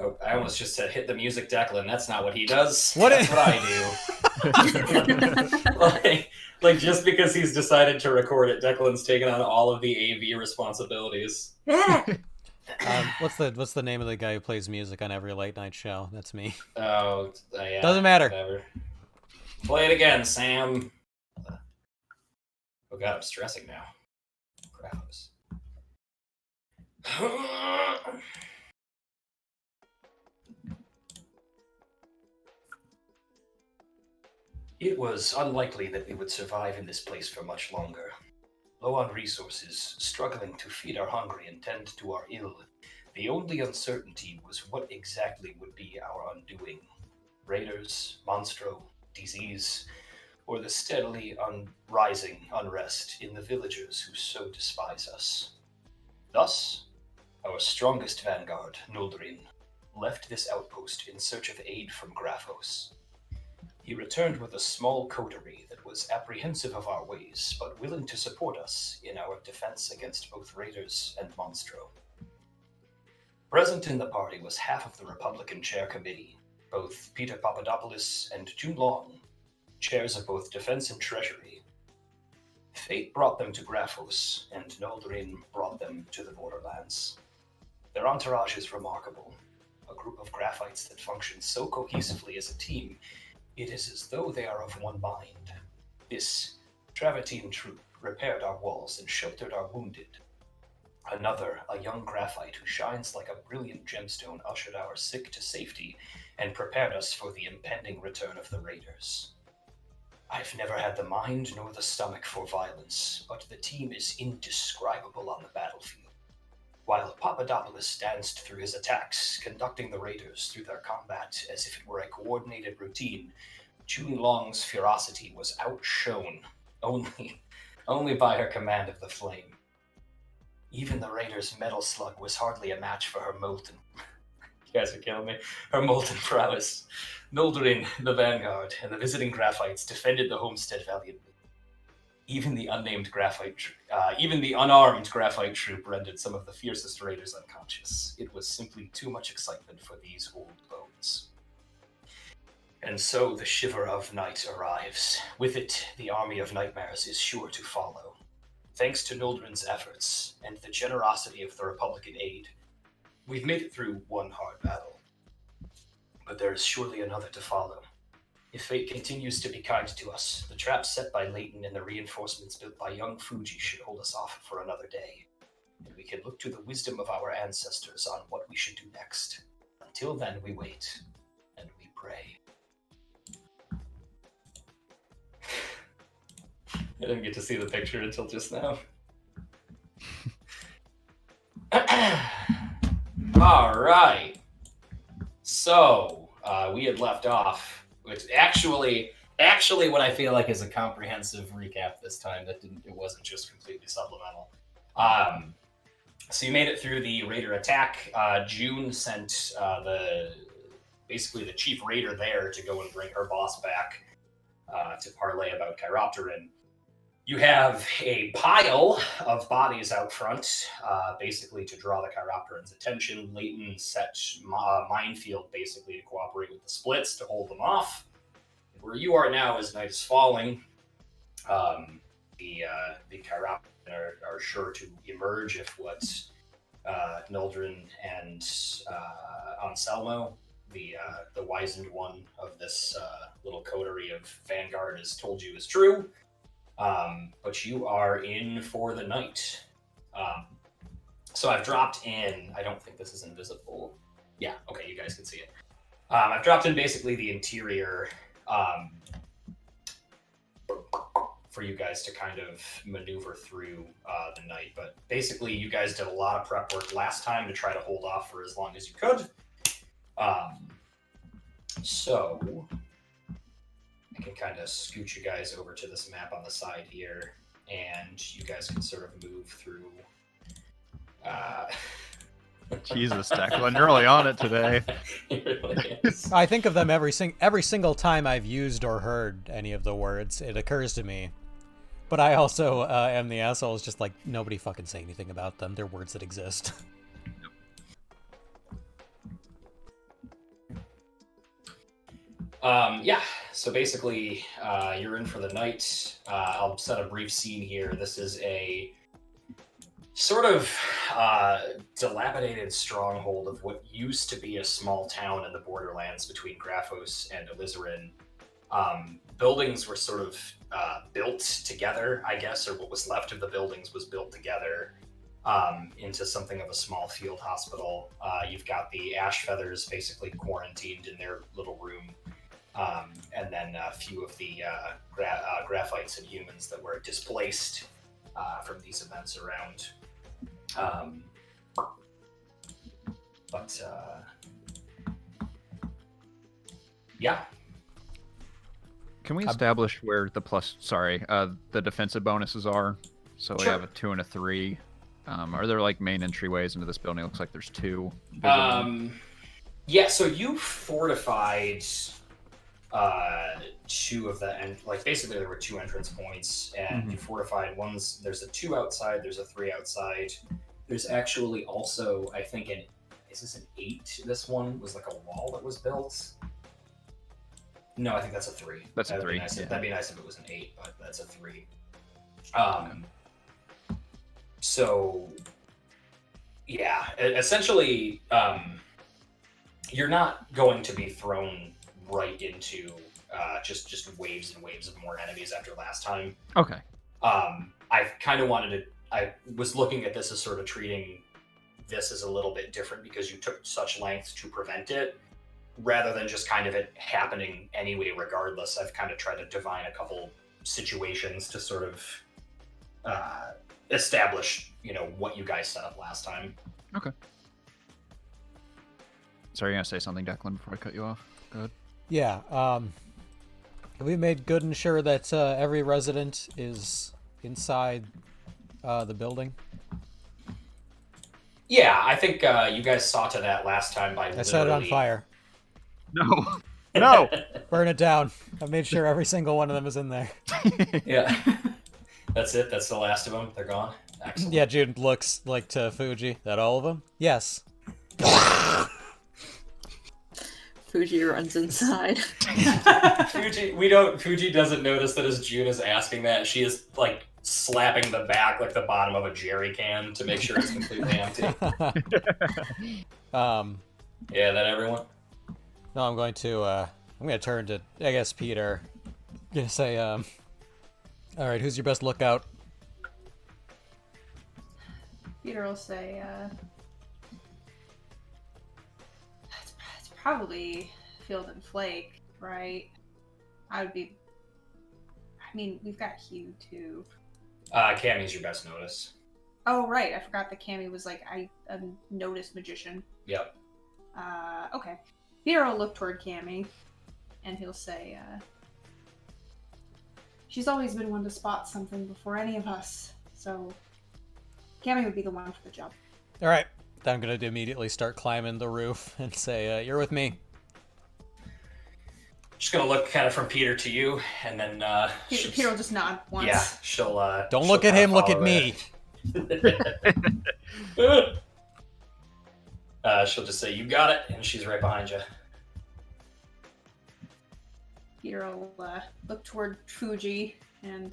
Oh, I almost just said hit the music, Declan. That's not what he does. What That's what I do. like, just because he's decided to record it, Declan's taken on all of the AV responsibilities. Yeah. What's the name of the guy who plays music on every late night show? That's me. Oh, yeah. Doesn't matter. Whatever. Play it again, Sam. Oh god, I'm stressing now. Graphos. It was unlikely that we would survive in this place for much longer. Low on resources, struggling to feed our hungry and tend to our ill, the only uncertainty was what exactly would be our undoing. Raiders, monstro, disease, or the steadily rising unrest in the villagers who so despise us. Thus, our strongest vanguard, Noldrin, left this outpost in search of aid from Graphos. He returned with a small coterie that was apprehensive of our ways, but willing to support us in our defense against both raiders and monstro. Present in the party was half of the Republican Chair Committee, both Peter Papadopoulos and Jun Long, chairs of both Defense and Treasury. Fate brought them to Graphos, and Noldrin brought them to the borderlands. Their entourage is remarkable, a group of graphites that function so cohesively as a team, it is as though they are of one mind. This Travertine troop repaired our walls and sheltered our wounded. Another, a young graphite who shines like a brilliant gemstone, ushered our sick to safety and prepared us for the impending return of the raiders. I've never had the mind nor the stomach for violence, but the team is indescribable on the battlefield. While Papadopoulos danced through his attacks, conducting the raiders through their combat as if it were a coordinated routine, Jun Long's ferocity was outshone only by her command of the flame. Even the raiders' metal slug was hardly a match for her molten... You guys are killing me. Her molten prowess. Noldrin, the vanguard, and the visiting graphites defended the homestead valiantly. Even the unarmed graphite troop rendered some of the fiercest raiders unconscious. It was simply too much excitement for these old bones. And so the shiver of night arrives. With it, the army of nightmares is sure to follow. Thanks to Noldrin's efforts and the generosity of the Republican aid, we've made it through one hard battle. But there is surely another to follow. If fate continues to be kind to us, the traps set by Leighton and the reinforcements built by young Fuji should hold us off for another day, and we can look to the wisdom of our ancestors on what we should do next. Until then, we wait, and we pray. I didn't get to see the picture until just now. All right. So, we had left off, which actually what I feel like is a comprehensive recap this time. It wasn't just completely supplemental. So you made it through the raider attack. June sent basically the chief raider there to go and bring her boss back to parlay about Chiropteran. You have a pile of bodies out front, basically to draw the Chiropteran's attention. Leighton set minefield basically to cooperate with the splits to hold them off. Where you are now, as night is falling, the Chiropteran are sure to emerge if what Noldrin and Anselmo, the wizened one of this little coterie of Vanguard, has told you is true. But you are in for the night. So I've dropped in, I don't think this is invisible. Yeah, okay, you guys can see it. I've dropped in basically the interior for you guys to kind of maneuver through the night. But basically, you guys did a lot of prep work last time to try to hold off for as long as you could. So I can kind of scoot you guys over to this map on the side here, and you guys can sort of move through. Jesus, Declan, you're really on it today. It really is. I think of them every single time I've used or heard any of the words. It occurs to me. But I also am the asshole. It's just like, nobody fucking say anything about them. They're words that exist. Yeah, so basically, you're in for the night. I'll set a brief scene here. This is a sort of dilapidated stronghold of what used to be a small town in the borderlands between Graphos and Alizarin. Buildings were sort of built together, I guess, or what was left of the buildings was built together into something of a small field hospital. You've got the ash feathers basically quarantined in their little room. And then a few of the graphites and humans that were displaced from these events around. Yeah. Can we establish where the defensive bonuses are? So we Sure. have a 2 and a 3. Are there like main entryways into this building? It looks like there's 2. Yeah, so you fortified 2 of the basically there were 2 entrance points, and you fortified one's. There's a 2 outside. There's a 3 outside. There's actually also, I think, is this an 8? This one was like a wall that was built. No, I think that's a 3. That's a 3. That'd be nice if it was an 8, but that's a 3. So, yeah, essentially, you're not going to be thrown right into just waves and waves of more enemies after last time. Okay. I kind of I was looking at this as sort of treating this as a little bit different because you took such length to prevent it, rather than just kind of it happening anyway regardless. I've kind of tried to divine a couple situations to sort of establish, what you guys set up last time. Okay. Sorry, you're going to say something, Declan, before I cut you off? Go ahead. Yeah, we made good and sure that every resident is inside the building. Yeah, I think you guys saw to that last time by I set it on fire. No. No! Burn it down. I made sure every single one of them is in there. Yeah. That's it? That's the last of them? They're gone? Excellent. Yeah, Jude looks like to Fuji. That all of them? Yes. Fuji runs inside. Fuji doesn't notice that as June is asking that, she is like slapping the back like the bottom of a jerry can to make sure it's completely empty. Yeah, that everyone? No, I'm going to turn to, I guess, Peter. I'm gonna say, all right, who's your best lookout? Peter will say, it's probably Field and Flake, right? We've got Hugh too. Cammy's your best notice. Oh, right, I forgot that Cammy was a notice magician. Yep. Okay. Peter will look toward Cammy, and he'll say, she's always been one to spot something before any of us, so Cammy would be the one for the job. All right. Then I'm going to immediately start climbing the roof and say, you're with me. Just going to look kind of from Peter to you, and then... Peter will just nod once. Yeah, she'll... Don't look at him, look at me. She'll just say, you got it, and she's right behind you. Peter will look toward Fuji and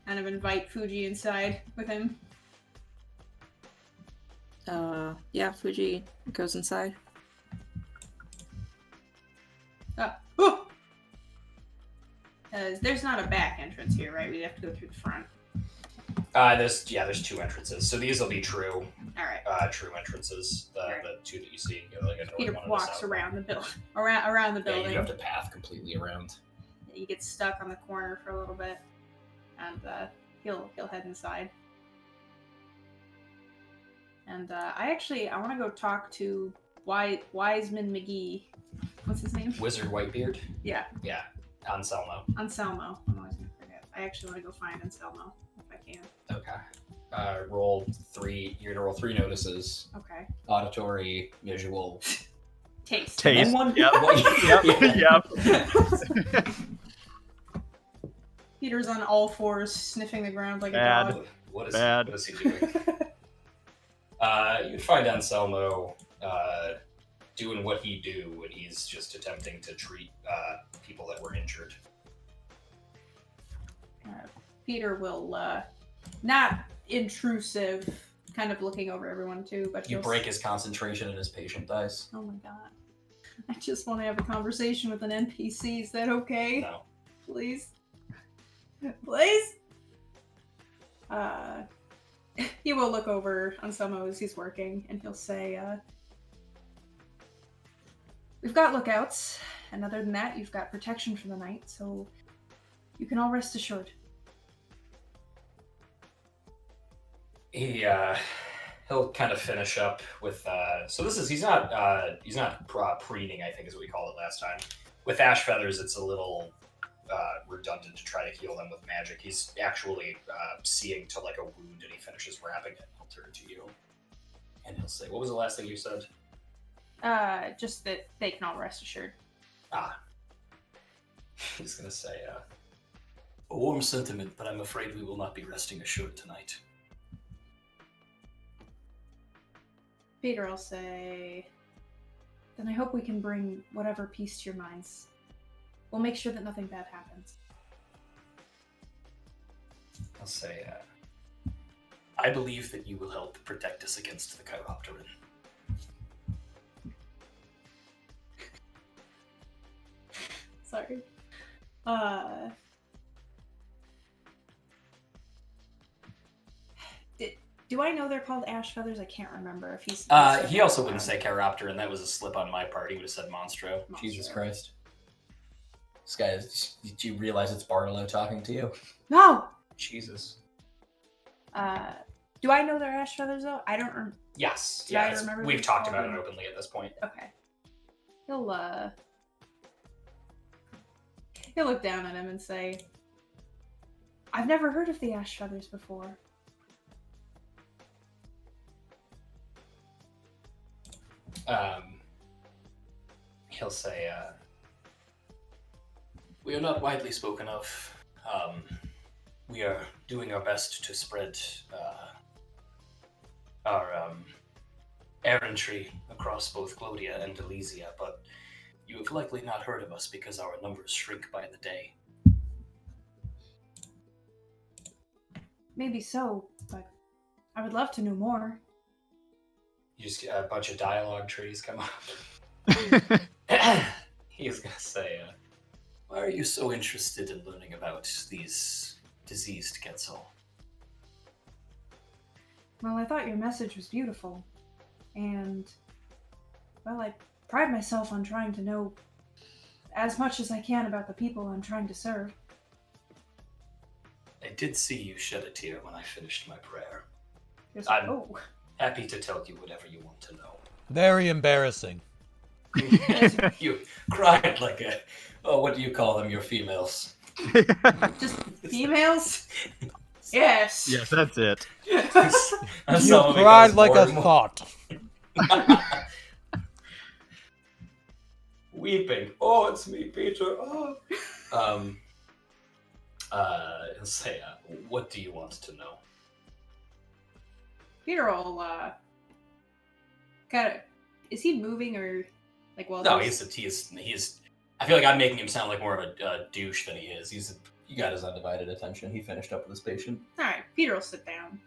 kind of invite Fuji inside with him. Yeah, Fuji goes inside. There's not a back entrance here, right? We'd have to go through the front. There's 2 entrances, so these will be true. All right. True entrances. The 2 that you see. Peter walks around the building. Around the building. Yeah, you have to path completely around. You get stuck on the corner for a little bit, and he'll head inside. And I want to go talk to Wiseman McGee. What's his name? Wizard Whitebeard? Yeah. Yeah. Anselmo. Anselmo. I'm always going to forget. I actually want to go find Anselmo if I can. Okay. Roll 3. You're going to roll 3 notices. Okay. Auditory, visual. Taste. Taste. One? Yep. Yep. Peter's on all fours, sniffing the ground like Bad. a dog. What Bad. is he doing? You'd find Anselmo doing what he do when he's just attempting to treat people that were injured. Peter will, not intrusive, kind of looking over everyone too, but You he'll break his concentration and his patient dies. Oh my god. I just want to have a conversation with an NPC. Is that okay? No. Please? Please? He will look over on Samo as he's working, and he'll say, we've got lookouts, and other than that, you've got protection for the night, so you can all rest assured. He'll kind of finish up with so this is he's not preening, I think is what we called it last time. With ash feathers, it's a little redundant to try to heal them with magic. He's actually seeing to like a wound, and he finishes wrapping it. He'll turn to you, and he'll say, "What was the last thing you said?" Just that they can all rest assured. He's gonna say, "A warm sentiment, but I'm afraid we will not be resting assured tonight." Peter will say, then I hope we can bring whatever peace to your minds. We'll make sure that nothing bad happens. I'll say, I believe that you will help protect us against the Chiropteran. Sorry. Do I know they're called ash feathers? I can't remember if he's. He also wouldn't say Chiropteran. That was a slip on my part. He would have said Monstro. Jesus Christ. This guy is... Did you realize it's Bartolo talking to you? No! Jesus. Do I know they're ash feathers though? I don't remember. Yes. Do I Yeah, remember we've them talked about calling- it openly at this point. Okay. He'll look down at him and say, I've never heard of the ash feathers before. He'll say, we are not widely spoken of. We are doing our best to spread our errantry across both Glodia and Elysia, but you have likely not heard of us because our numbers shrink by the day. Maybe so, but I would love to know more. You just get a bunch of dialogue trees come up. He's gonna say, why are you so interested in learning about these diseased Quetzal? Well, I thought your message was beautiful, and, well, I pride myself on trying to know as much as I can about the people I'm trying to serve. I did see you shed a tear when I finished my prayer. Just, I'm- oh. Happy to tell you whatever you want to know. Very embarrassing. You cried like a... Oh, what do you call them, your females? Just females? Yes. Yes, that's it. You cried like a thought. Weeping. Oh, it's me, Peter. Oh. He'll say, what do you want to know? Peter will, kind of... Is he moving or... Like, well, No, he's. I feel like I'm making him sound like more of a douche than he is. You got his undivided attention. He finished up with his patient. Alright, Peter will sit down.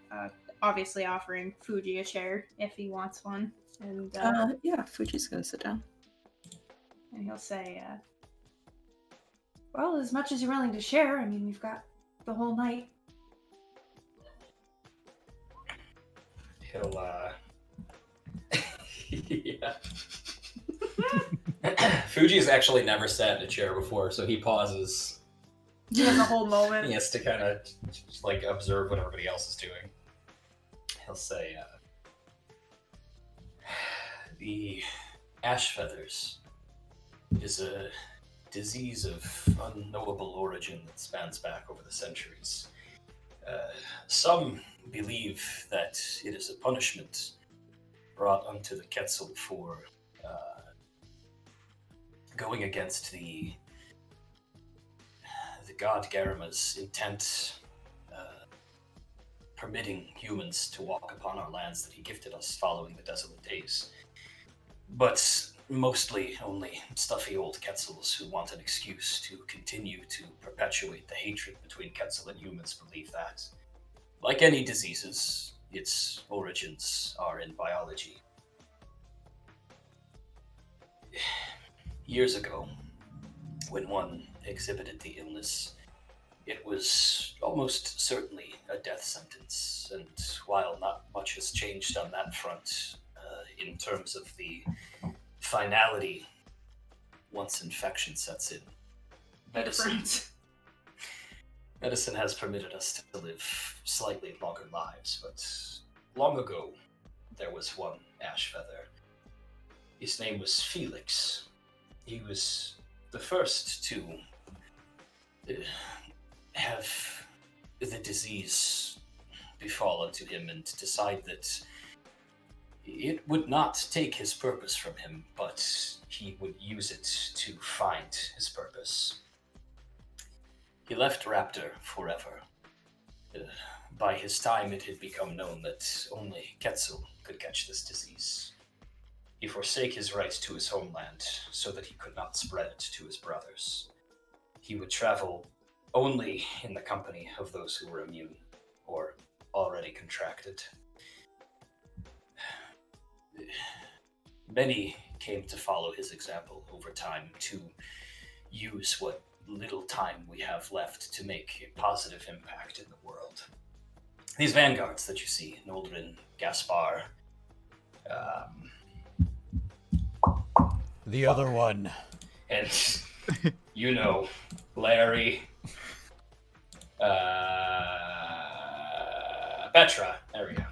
Obviously offering Fuji a chair if he wants one. And, Yeah, Fuji's gonna sit down. and he'll say, well, as much as you're willing to share, I mean, we've got the whole night. He'll, yeah. Fuji has actually never sat in a chair before, so he pauses. He has a whole moment. He has to kind of just, like, observe what everybody else is doing. He'll say, the ash feathers is a disease of unknowable origin that spans back over the centuries. Some believe that it is a punishment brought unto the Quetzal for going against the god Garama's intent, permitting humans to walk upon our lands that he gifted us following the desolate days. But Mostly only stuffy old Quetzals who want an excuse to continue to perpetuate the hatred between Quetzal and humans believe that, like any diseases, its origins are in biology. Years ago, when one exhibited the illness, it was almost certainly a death sentence, and while not much has changed on that front, in terms of the finality once infection sets in, medicine has permitted us to live slightly longer lives, but long ago, there was one ash feather. His name was Felix. He was the first to have the disease befall unto him and decide that it would not take his purpose from him, but he would use it to find his purpose. He left Raptor forever. By his time, it had become known that only Quetzal could catch this disease. He forsake his right to his homeland so that he could not spread it to his brothers. He would travel only in the company of those who were immune or already contracted. Many came to follow his example over time to use what little time we have left to make a positive impact in the world. These vanguards that you see, Noldrin, Gaspar, the other one, and Larry, Petra, there we go.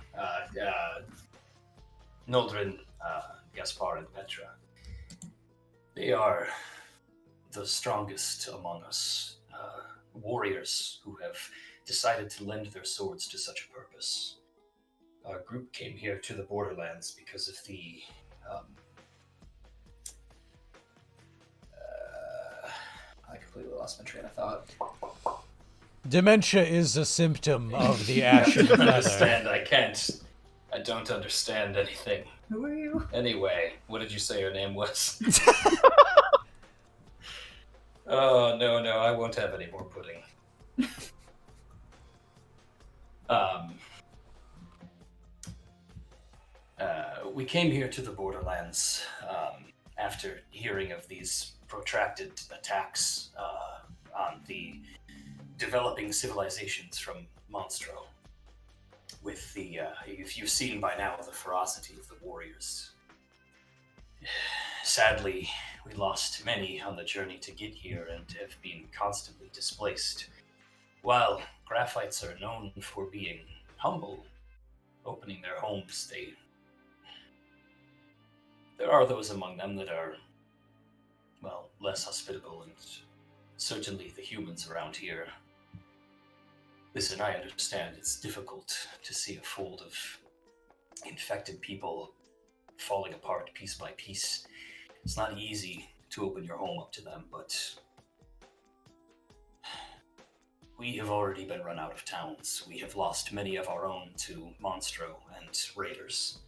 Noldrin, Gaspar, and Petra. They are the strongest among us, warriors who have decided to lend their swords to such a purpose. Our group came here to the borderlands because of the I completely lost my train of thought. dementia is a symptom of the I ashen don't feather. understand. I don't understand anything. Who are you? Anyway, what did you say your name was? Oh, no, I won't have any more pudding. We came here to the borderlands after hearing of these protracted attacks on the developing civilizations from Monstro. With the, if you've seen by now the ferocity of the warriors. Sadly, we lost many on the journey to get here and have been constantly displaced. While graphites are known for being humble, opening their homes, there are those among them that are, well, less hospitable, and certainly the humans around here. Listen, I understand it's difficult to see a fold of infected people falling apart piece by piece. It's not easy to open your home up to them, but we have already been run out of towns. We have lost many of our own to Monstro and raiders.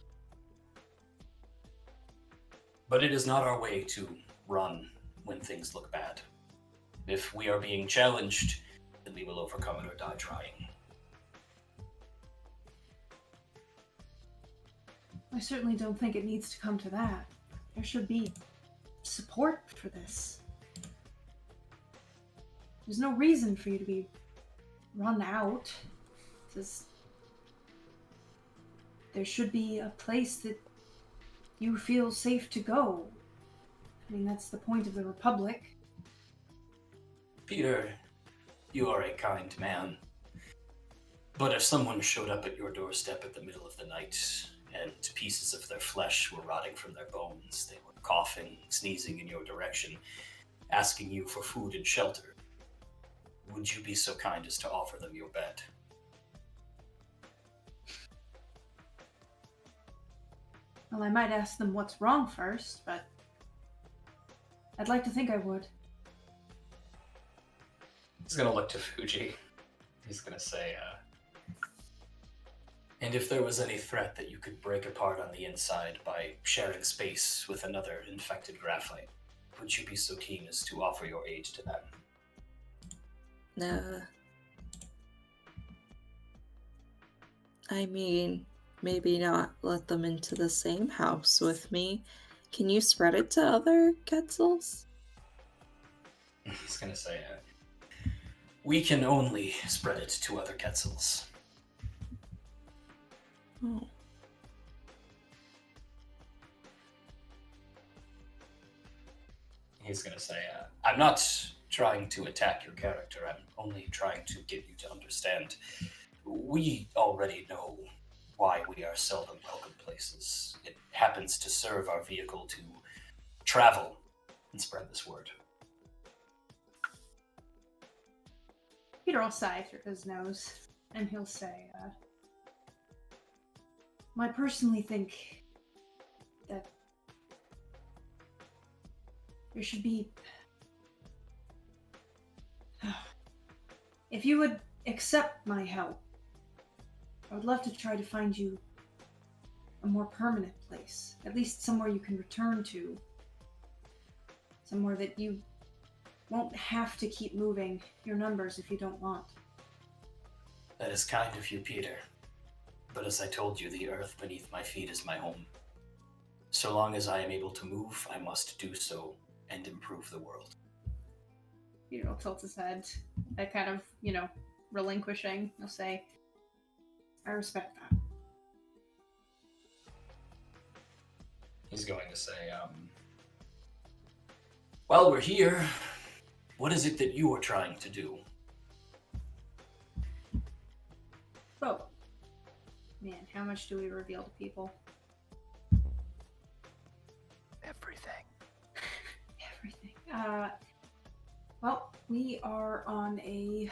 But it is not our way to run when things look bad. If we are being challenged, then we will overcome it or die trying. I certainly don't think it needs to come to that. There should be support for this. There's no reason for you to be run out. There should be a place that you feel safe to go. I mean, that's the point of the Republic. Peter, you are a kind man. But if someone showed up at your doorstep at the middle of the night and pieces of their flesh were rotting from their bones, they were coughing, sneezing in your direction, asking you for food and shelter, would you be so kind as to offer them your bed? Well, I might ask them what's wrong first, but I'd like to think I would. He's gonna look to Fuji. He's gonna say, And if there was any threat that you could break apart on the inside by sharing space with another infected graphite, would you be so keen as to offer your aid to them? I mean, maybe not let them into the same house with me. Can you spread it to other Quetzals? He's gonna say, we can only spread it to other Quetzals. Oh. He's gonna say, I'm not trying to attack your character, I'm only trying to get you to understand. We already know why we are seldom welcome places. It happens to serve our vehicle to travel and spread this word. Peter will sigh through his nose, and he'll say, I personally think that there should be... If you would accept my help, I would love to try to find you a more permanent place. At least somewhere you can return to. Somewhere that you won't have to keep moving your numbers if you don't want. That is kind of you, Peter. But as I told you, the earth beneath my feet is my home. So long as I am able to move, I must do so and improve the world. Peter will tilt his head, that kind of, relinquishing. He'll say, I respect that. He's going to say, while we're here, what is it that you are trying to do? Oh, man, how much do we reveal to people? Everything. Everything. Well, we are on a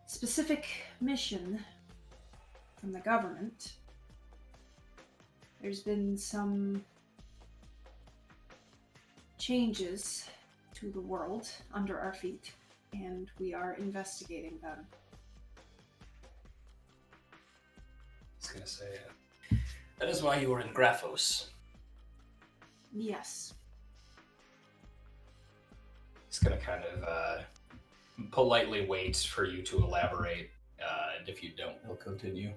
specific mission from the government. There's been some changes to the world under our feet, and we are investigating them. He's going to say, that is why you were in Graphos. Yes. He's going to kind of politely wait for you to elaborate, and if you don't, he'll continue.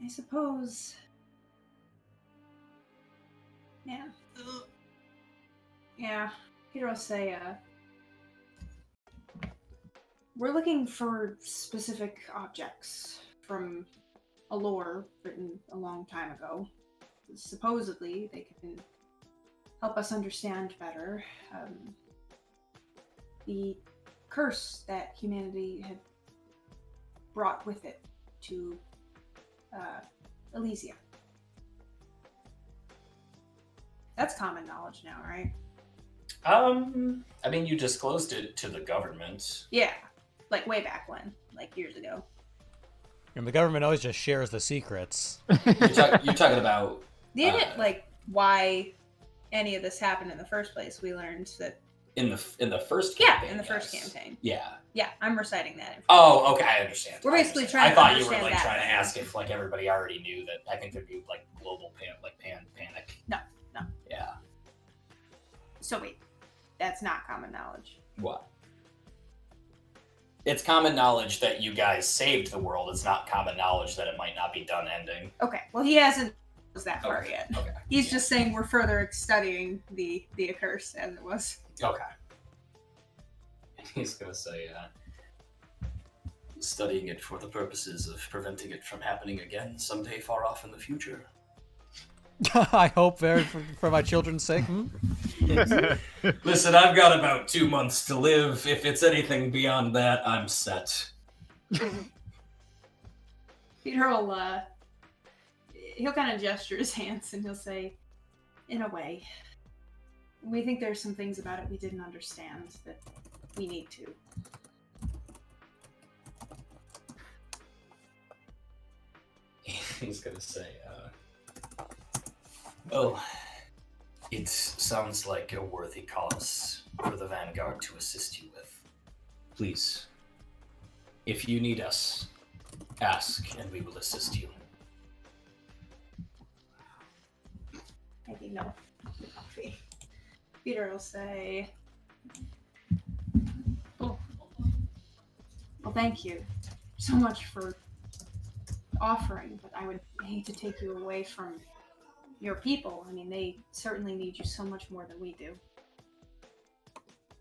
I suppose... Yeah. Peter will say, we're looking for specific objects from a lore written a long time ago. Supposedly, they can help us understand better the curse that humanity had brought with it to Elysia. That's common knowledge now, right? I mean, you disclosed it to the government. Yeah, like way back when, like years ago. And the government always just shares the secrets. You're talking about Why any of this happened in the first place. We learned that in the first campaign. Yeah, in the first campaign. Yeah. Yeah, I'm reciting that information. Oh, okay, I understand. We're basically I trying to thought you were understand that. trying to ask if everybody already knew that. I think there'd be global panic. No. Yeah. So wait, that's not common knowledge. What? It's common knowledge that you guys saved the world. It's not common knowledge that it might not be done ending. Okay, well he hasn't goes that far Okay. yet. Okay. He's just saying we're further studying the curse as it was. Okay. He's gonna say, studying it for the purposes of preventing it from happening again someday far off in the future. I hope for my children's sake. Listen, I've got about 2 months to live. If it's anything beyond that, I'm set. Peter will he'll kind of gesture his hands and he'll say, in a way, we think there's some things about it we didn't understand that we need to. He's gonna say, well, it sounds like a worthy cause for the Vanguard to assist you with. Please, If you need us, ask and we will assist you. Maybe no coffee. Peter will say, "Oh, well, thank you so much for offering, but I would hate to take you away from your people. I mean, they certainly need you so much more than we do."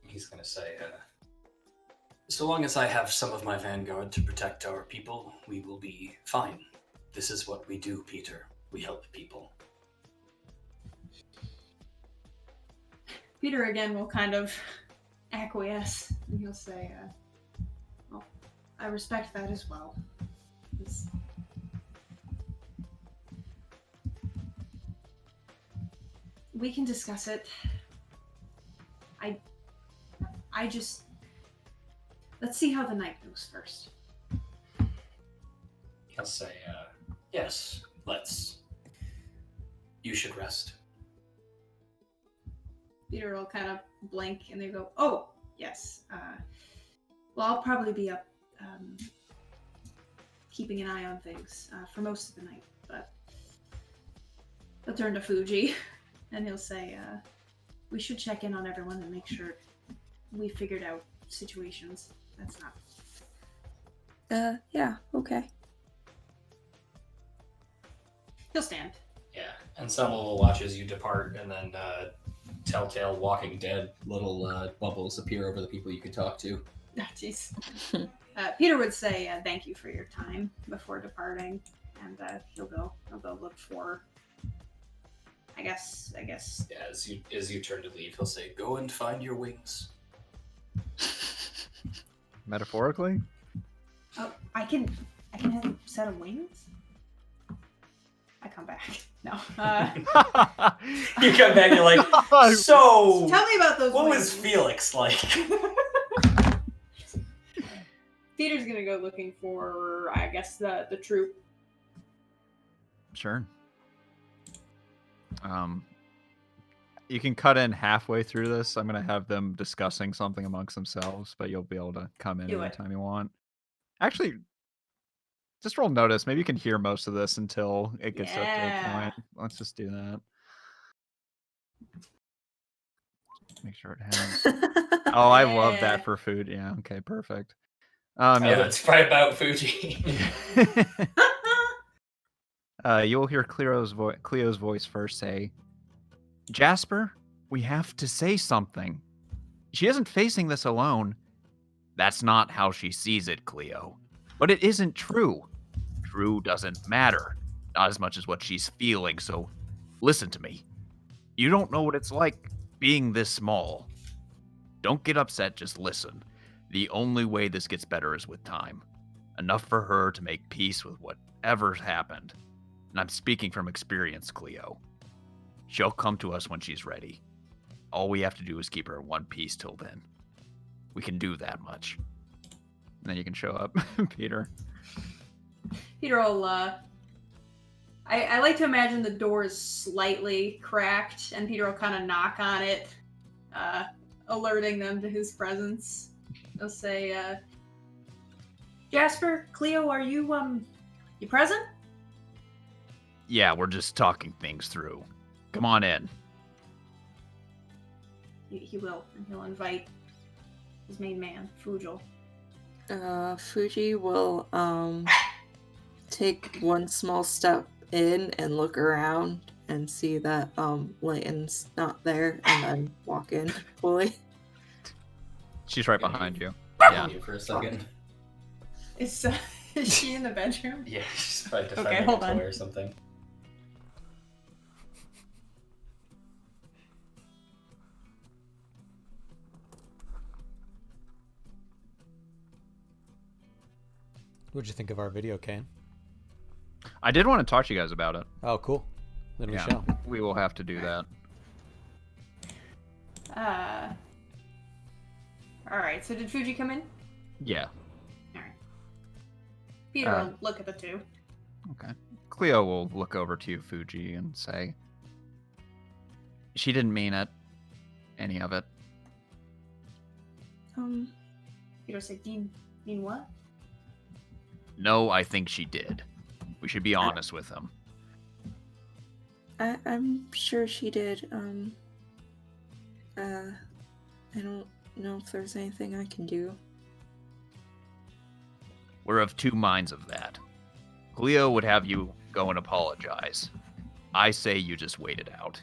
He's going to say, so long as I have some of my vanguard to protect our people, we will be fine. This is what we do, Peter. We help people. Peter again will kind of acquiesce, and he'll say, well, I respect that as well. It's... We can discuss it. I just... Let's see how the night goes first. He'll say, yes, let's. You should rest. Peter will kind of blink and they go, oh, yes. Well, I'll probably be up keeping an eye on things for most of the night, but he'll turn to Fuji and he'll say, we should check in on everyone and make sure we figured out situations. That's not... Yeah, okay. He'll stand. Yeah, and Selma will watch as you depart, and then telltale Walking Dead little bubbles appear over the people you could talk to. Ah, jeez. Peter would say thank you for your time before departing, and he'll go look for... I guess. Yeah, as you turn to leave, he'll say, "Go and find your wings." Metaphorically? Oh, I can have a set of wings? I come back. No. You come back, you're like, so Tell me about those what wings. was Felix like? Peter's gonna go looking for, I guess, the troop. Sure. You can cut in halfway through this. I'm going to have them discussing something amongst themselves, but you'll be able to come in Do it. anytime you want. Actually, just roll notice. Maybe you can hear most of this until it gets up to a point. Let's just do that. Make sure it has. Oh, I love Yeah. that for food. Yeah. Okay. Perfect. Oh, Yeah. it's probably about Fuji. You'll hear Cleo's voice first say, "Jasper, we have to say something. She isn't facing this alone." "That's not how she sees it, Cleo. But it isn't true. True doesn't matter. Not as much as what she's feeling, so listen to me. You don't know what it's like being this small. Don't get upset, just listen. The only way this gets better is with time. Enough for her to make peace with whatever's happened. And I'm speaking from experience, Cleo. She'll come to us when she's ready. All we have to do is keep her in one piece till then. We can do that much." And then you can show up, Peter. Peter will, I like to imagine the door is slightly cracked, and Peter will kind of knock on it, alerting them to his presence. He'll say, Jasper, Cleo, are you present? Yeah, we're just talking things through. Come on in. He will, and he'll invite his main man, Fujil. Fuji will take one small step in and look around and see that Layton's not there, and then walk in fully. She's right behind you. Yeah. For a second. Is she in the bedroom? Yeah, she's probably Okay, defending hold a on. toy or something. What'd you think of our video, Kane? I did want to talk to you guys about it. Oh, cool. Then we Yeah, shall. we will have to do that. Alright, so did Fuji come in? Yeah. Alright. Peter will look at the two. Okay. Cleo will look over to you, Fuji, and say, "She didn't mean it. Any of it." Peter will say, mean what? No, I think she did. We should be honest with him. I'm sure she did. I don't know if there's anything I can do. We're of two minds of that. Cleo would have you go and apologize. I say you just wait it out.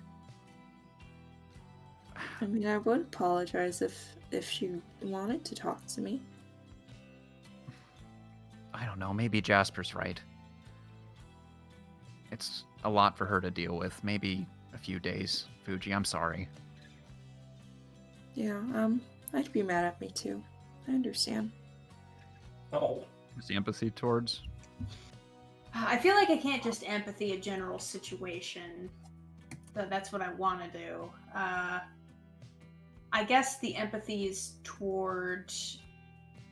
I mean, I would apologize if she wanted to talk to me. I don't know, maybe Jasper's right. It's a lot for her to deal with. Maybe a few days. Fuji, I'm sorry. Yeah, I'd be mad at me too. I understand. Oh, Is the empathy towards? I feel like I can't just empathy a general situation. That's what I want to do. I guess the empathy is toward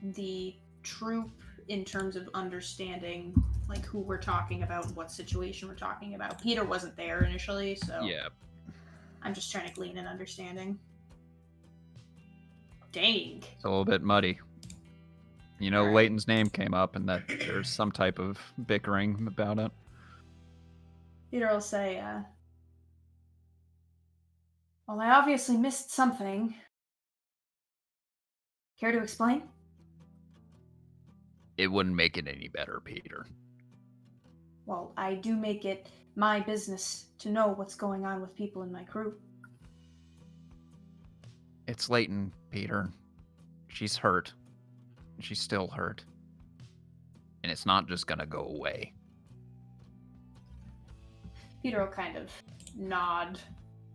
the troop in terms of understanding like who we're talking about and what situation we're talking about. Peter wasn't there initially, so Yeah. I'm just trying to glean an understanding. Dang. It's a little bit muddy. You know, Alright. Leighton's name came up and that there's some type of bickering about it. Peter will say, well, I obviously missed something. Care to explain? It wouldn't make it any better, Peter. Well, I do make it my business to know what's going on with people in my crew. It's Leighton, Peter. She's hurt. She's still hurt. And it's not just gonna go away. Peter will kind of nod,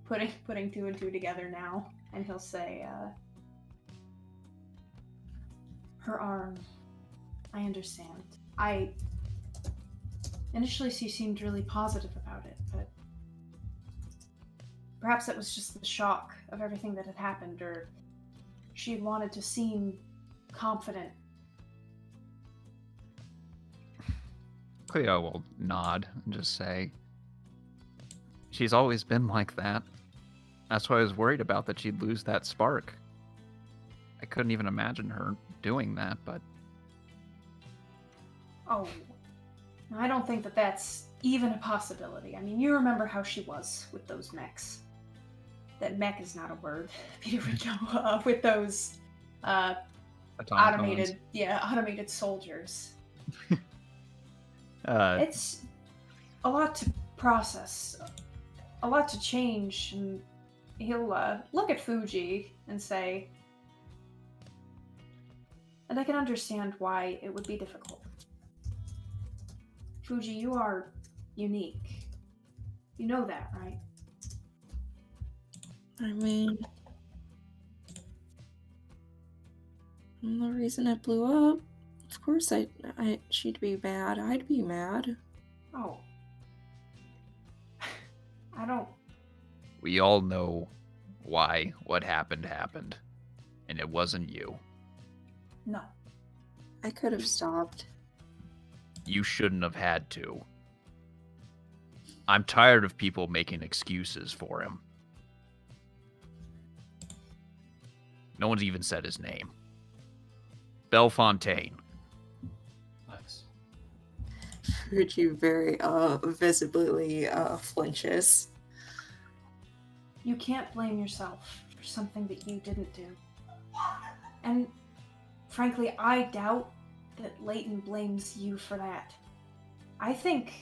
putting two and two together now, and he'll say, her arm. I understand. Initially she seemed really positive about it, but perhaps it was just the shock of everything that had happened, or she wanted to seem confident. Cleo will nod and just say, she's always been like that. That's why I was worried about that she'd lose that spark. I couldn't even imagine her doing that, but Oh, I don't think that that's even a possibility. I mean, you remember how she was with those mechs. That mech is not a word, Peter would know, with those automatons. automated soldiers. Uh, It's a lot to process, a lot to change, and he'll look at Fuji and say, and I can understand why it would be difficult. Fuji, you are unique. You know that, right? I mean, I'm the reason it blew up. Of course, she'd be mad. I'd be mad. Oh. I don't... we all know why what happened, and it wasn't you. No. I could have stopped. You shouldn't have had to. I'm tired of people making excuses for him. No one's even said his name. Bellefontaine. nice. Fuji very visibly flinches. You can't blame yourself for something that you didn't do. And frankly, I doubt that Leighton blames you for that. I think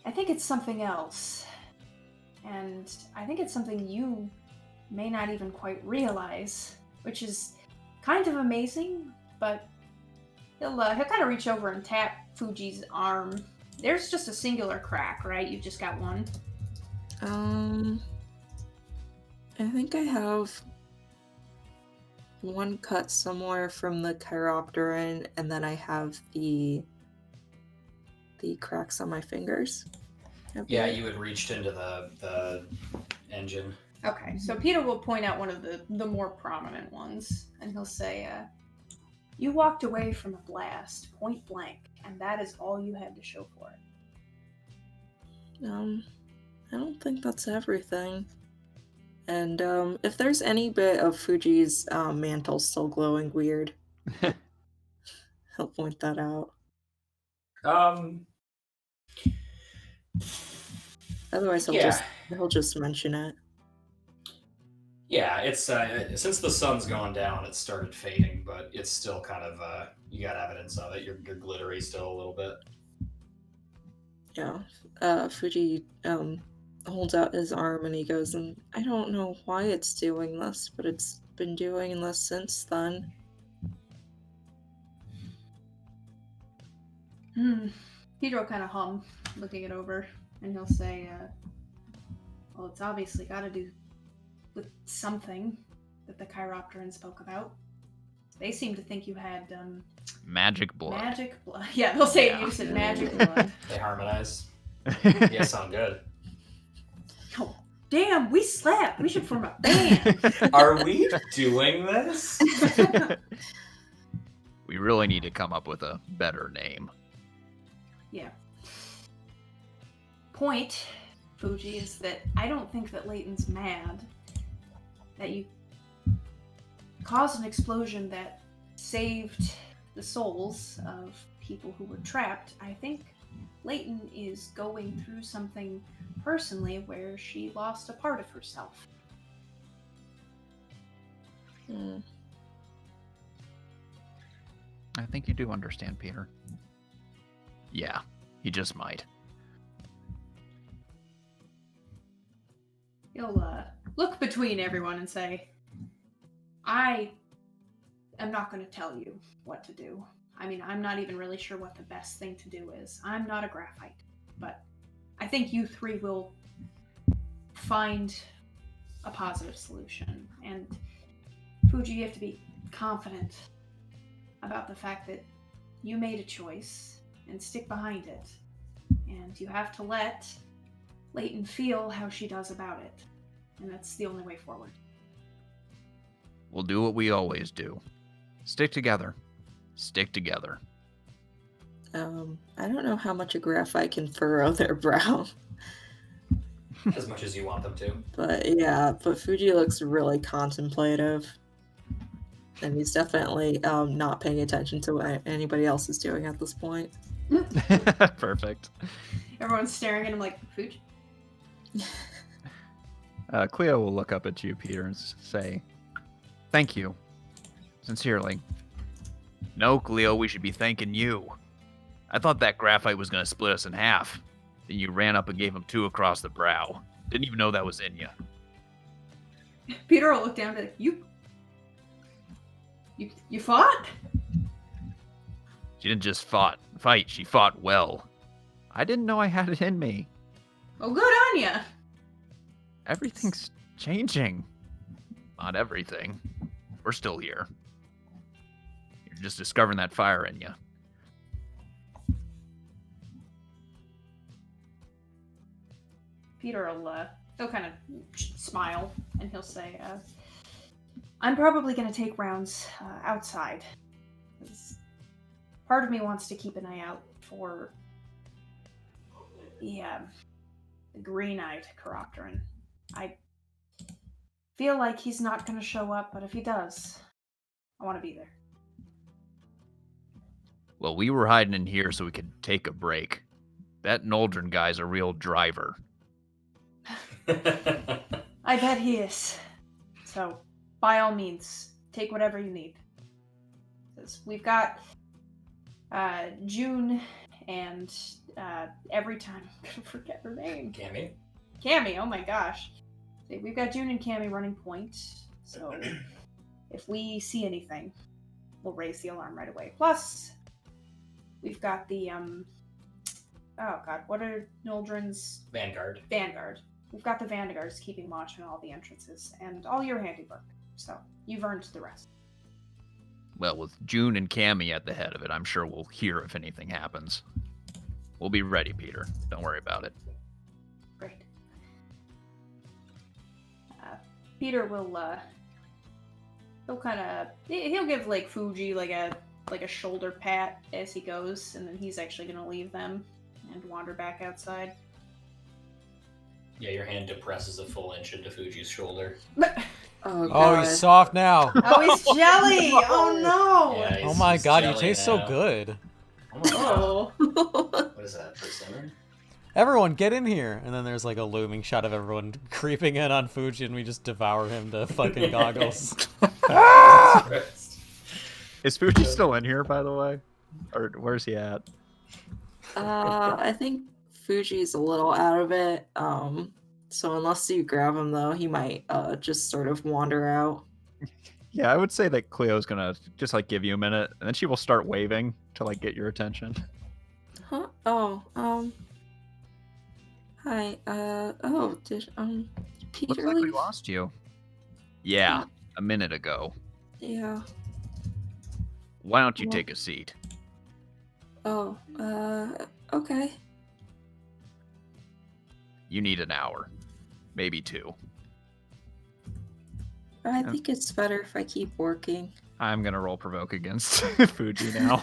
it's something else. And I think it's something you may not even quite realize, which is kind of amazing, but he'll kind of reach over and tap Fuji's arm. There's just a singular crack, right? You've just got one. I think I have one cut somewhere from the chiropteran, and then I have the cracks on my fingers. Yeah, you had reached into the engine. Okay, so Peter will point out one of the more prominent ones, and he'll say, you walked away from a blast, point blank, and that is all you had to show for it. I don't think that's everything. And if there's any bit of Fuji's mantle still glowing weird, He'll point that out. Otherwise, he'll just mention it. Yeah, it's since the sun's gone down, it's started fading, but it's still kind of you got evidence of it. You're glittery still a little bit. Yeah. Fuji holds out his arm and he goes, and I don't know why it's doing this, but it's been doing this since then. Peter will kind of hum, looking it over, and he'll say, well, it's obviously got to do with something that the Chiropteran spoke about. They seem to think you had, magic blood. Magic blood. Yeah, they'll say you said magic blood. They harmonize. Yeah, sound good. Oh, damn, we slap. We should form a band. Are we doing this? We really need to come up with a better name. Yeah. Point, Fuji, is that I don't think that Leighton's mad that you caused an explosion that saved the souls of people who were trapped. I think Leighton is going through something personally where she lost a part of herself. I think you do understand, Peter. Yeah, he just might. He'll look between everyone and say, I am not going to tell you what to do. I mean, I'm not even really sure what the best thing to do is. I'm not a graphite, but I think you three will find a positive solution. And Fuji, you have to be confident about the fact that you made a choice and stick behind it. And you have to let Leighton feel how she does about it. And that's the only way forward. We'll do what we always do. Stick together. Stick together. I don't know how much a graphite can furrow their brow. As much as you want them to. But Fuji looks really contemplative. And he's definitely not paying attention to what anybody else is doing at this point. Perfect. Everyone's staring at him like, Fuji? Cleo will look up at you, Peter, and say, thank you. Sincerely. No, Cleo, we should be thanking you. I thought that graphite was going to split us in half. Then you ran up and gave him 2 across the brow. Didn't even know that was in you. Peter will look down at you. You fought? She didn't just fight, she fought well. I didn't know I had it in me. Well, good on ya. Everything's changing. Not everything. We're still here. You're just discovering that fire in you. Peter will, he'll kind of smile, and he'll say, I'm probably going to take rounds outside. Part of me wants to keep an eye out for the green-eyed Chiropteran. I feel like he's not going to show up, but if he does, I want to be there. Well, we were hiding in here so we could take a break. That Noldrin guy's a real driver. I bet he is. So, by all means, take whatever you need. We've got June and every time I'm gonna forget her name. Cammy, oh my gosh. We've got June and Cammy running point, so if we see anything, we'll raise the alarm right away. Plus, we've got the oh god, what are Noldrin's Vanguard. We've got the Vanguards keeping watch on all the entrances, and all your handiwork. So, you've earned the rest. Well, with June and Cammy at the head of it, I'm sure we'll hear if anything happens. We'll be ready, Peter. Don't worry about it. Great. Peter will, he'll give, like, Fuji, like a shoulder pat as he goes, and then he's actually gonna leave them and wander back outside. Yeah, your hand depresses a full inch into Fuji's shoulder. Oh Oh, god. he's soft now. Oh, he's jelly! Oh no! Yeah, Oh he's- my he's god, you jelly taste so now. good. Oh my god. Oh. What is that? Persimmon? Everyone, get in here! And then there's like a looming shot of everyone creeping in on Fuji, and we just devour him to fucking goggles. Is Fuji still in here, by the way? Or where's he at? I think Fuji's a little out of it. So unless you grab him though, he might just sort of wander out. Yeah, I would say that Cleo's gonna just like give you a minute, and then she will start waving to like get your attention. Huh? Oh, hi. Oh, did Looks Peter like we leave? lost you. Yeah, a minute ago. Yeah. Why don't you Well- take a seat? Oh, okay. You need an hour, maybe 2. I think it's better if I keep working. I'm gonna roll provoke against Fuji now.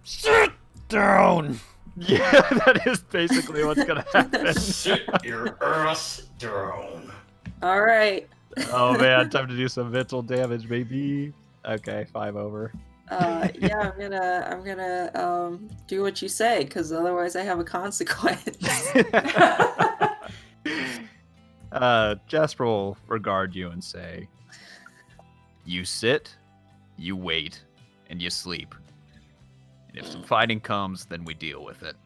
Sit down! Yeah, that is basically what's gonna happen. Sit your ass down. All right. Oh man, time to do some mental damage, baby. Okay, 5 over. Yeah, I'm gonna do what you say, because otherwise I have a consequence. Jasper will regard you and say, "You sit, you wait, and you sleep. And if some fighting comes, then we deal with it.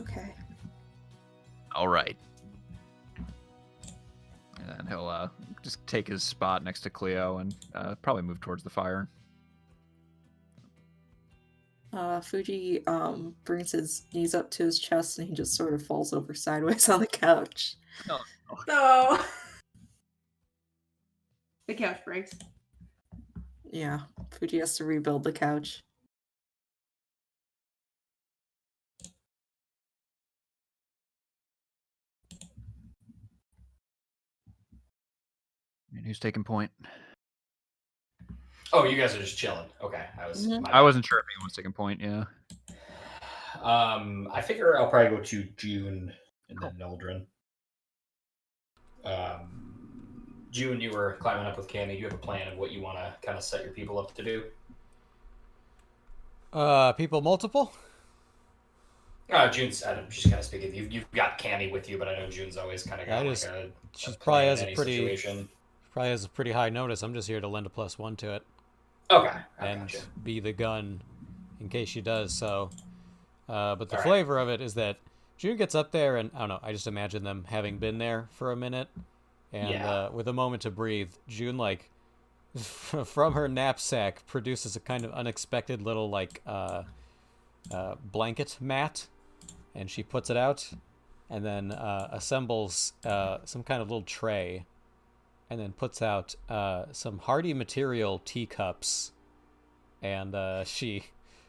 Okay. All right." And then he'll just take his spot next to Cleo and probably move towards the fire. Fuji brings his knees up to his chest and he just sort of falls over sideways on the couch. No. The couch breaks. Yeah, Fuji has to rebuild the couch. And who's taking point? Oh, you guys are just chilling. Okay, I was. Mhm. my I bad. wasn't sure if anyone's taking point. Yeah. I figure I'll probably go to June and then Noldrin. June, you were climbing up with Cammy. Do you have a plan of what you want to kind of set your people up to do? People multiple? June's. She's kind of speaking. You've got Cammy with you, but I know June's always kind of Yeah, got I like just- a. She a probably plan has in a any pretty situation. probably has a pretty high notice. I'm just here to lend a +1 to it Okay, I and gotcha. be the gun in case she does so. But the All right. flavor of it is that June gets up there and I don't know. I just imagine them having been there for a minute, and Yeah. with a moment to breathe, June like from her knapsack produces a kind of unexpected little like blanket mat, and she puts it out, and then assembles some kind of little tray, and then puts out some hardy material teacups, and she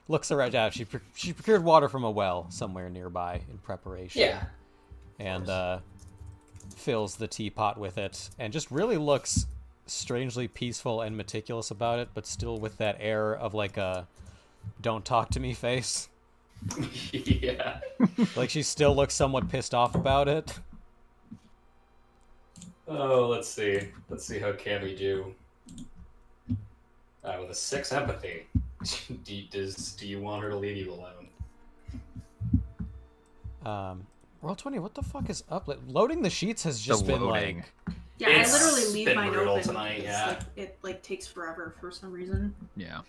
looks around. Yeah, she procured water from a well somewhere nearby in preparation. Yeah. And fills the teapot with it, and just really looks strangely peaceful and meticulous about it, but still with that air of like a "don't talk to me" face. Yeah. Like she still looks somewhat pissed off about it. Oh, let's see. Let's see how Cammy do. With a 6 empathy, do you want her to leave you alone? Roll 20. What the fuck is up? Loading the sheets has just The been loading. like. Yeah, It's I literally leave been mine brutal open tonight, because, yeah. like, it like takes forever for some reason. Yeah.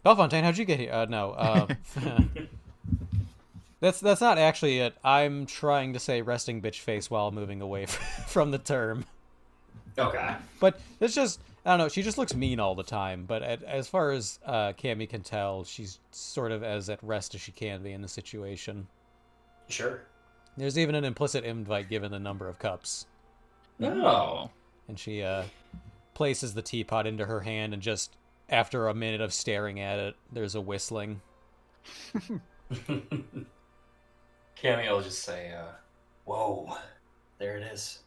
Bellefontaine, how'd you get here? No. That's not actually it. I'm trying to say resting bitch face while moving away from the term. Okay. But it's just, I don't know, she just looks mean all the time. But as far as Cammy can tell, she's sort of as at rest as she can be in the situation. Sure. There's even an implicit invite given the number of cups. Oh. And she places the teapot into her hand, and just after a minute of staring at it, there's a whistling. Cammy will just say, whoa, there it is.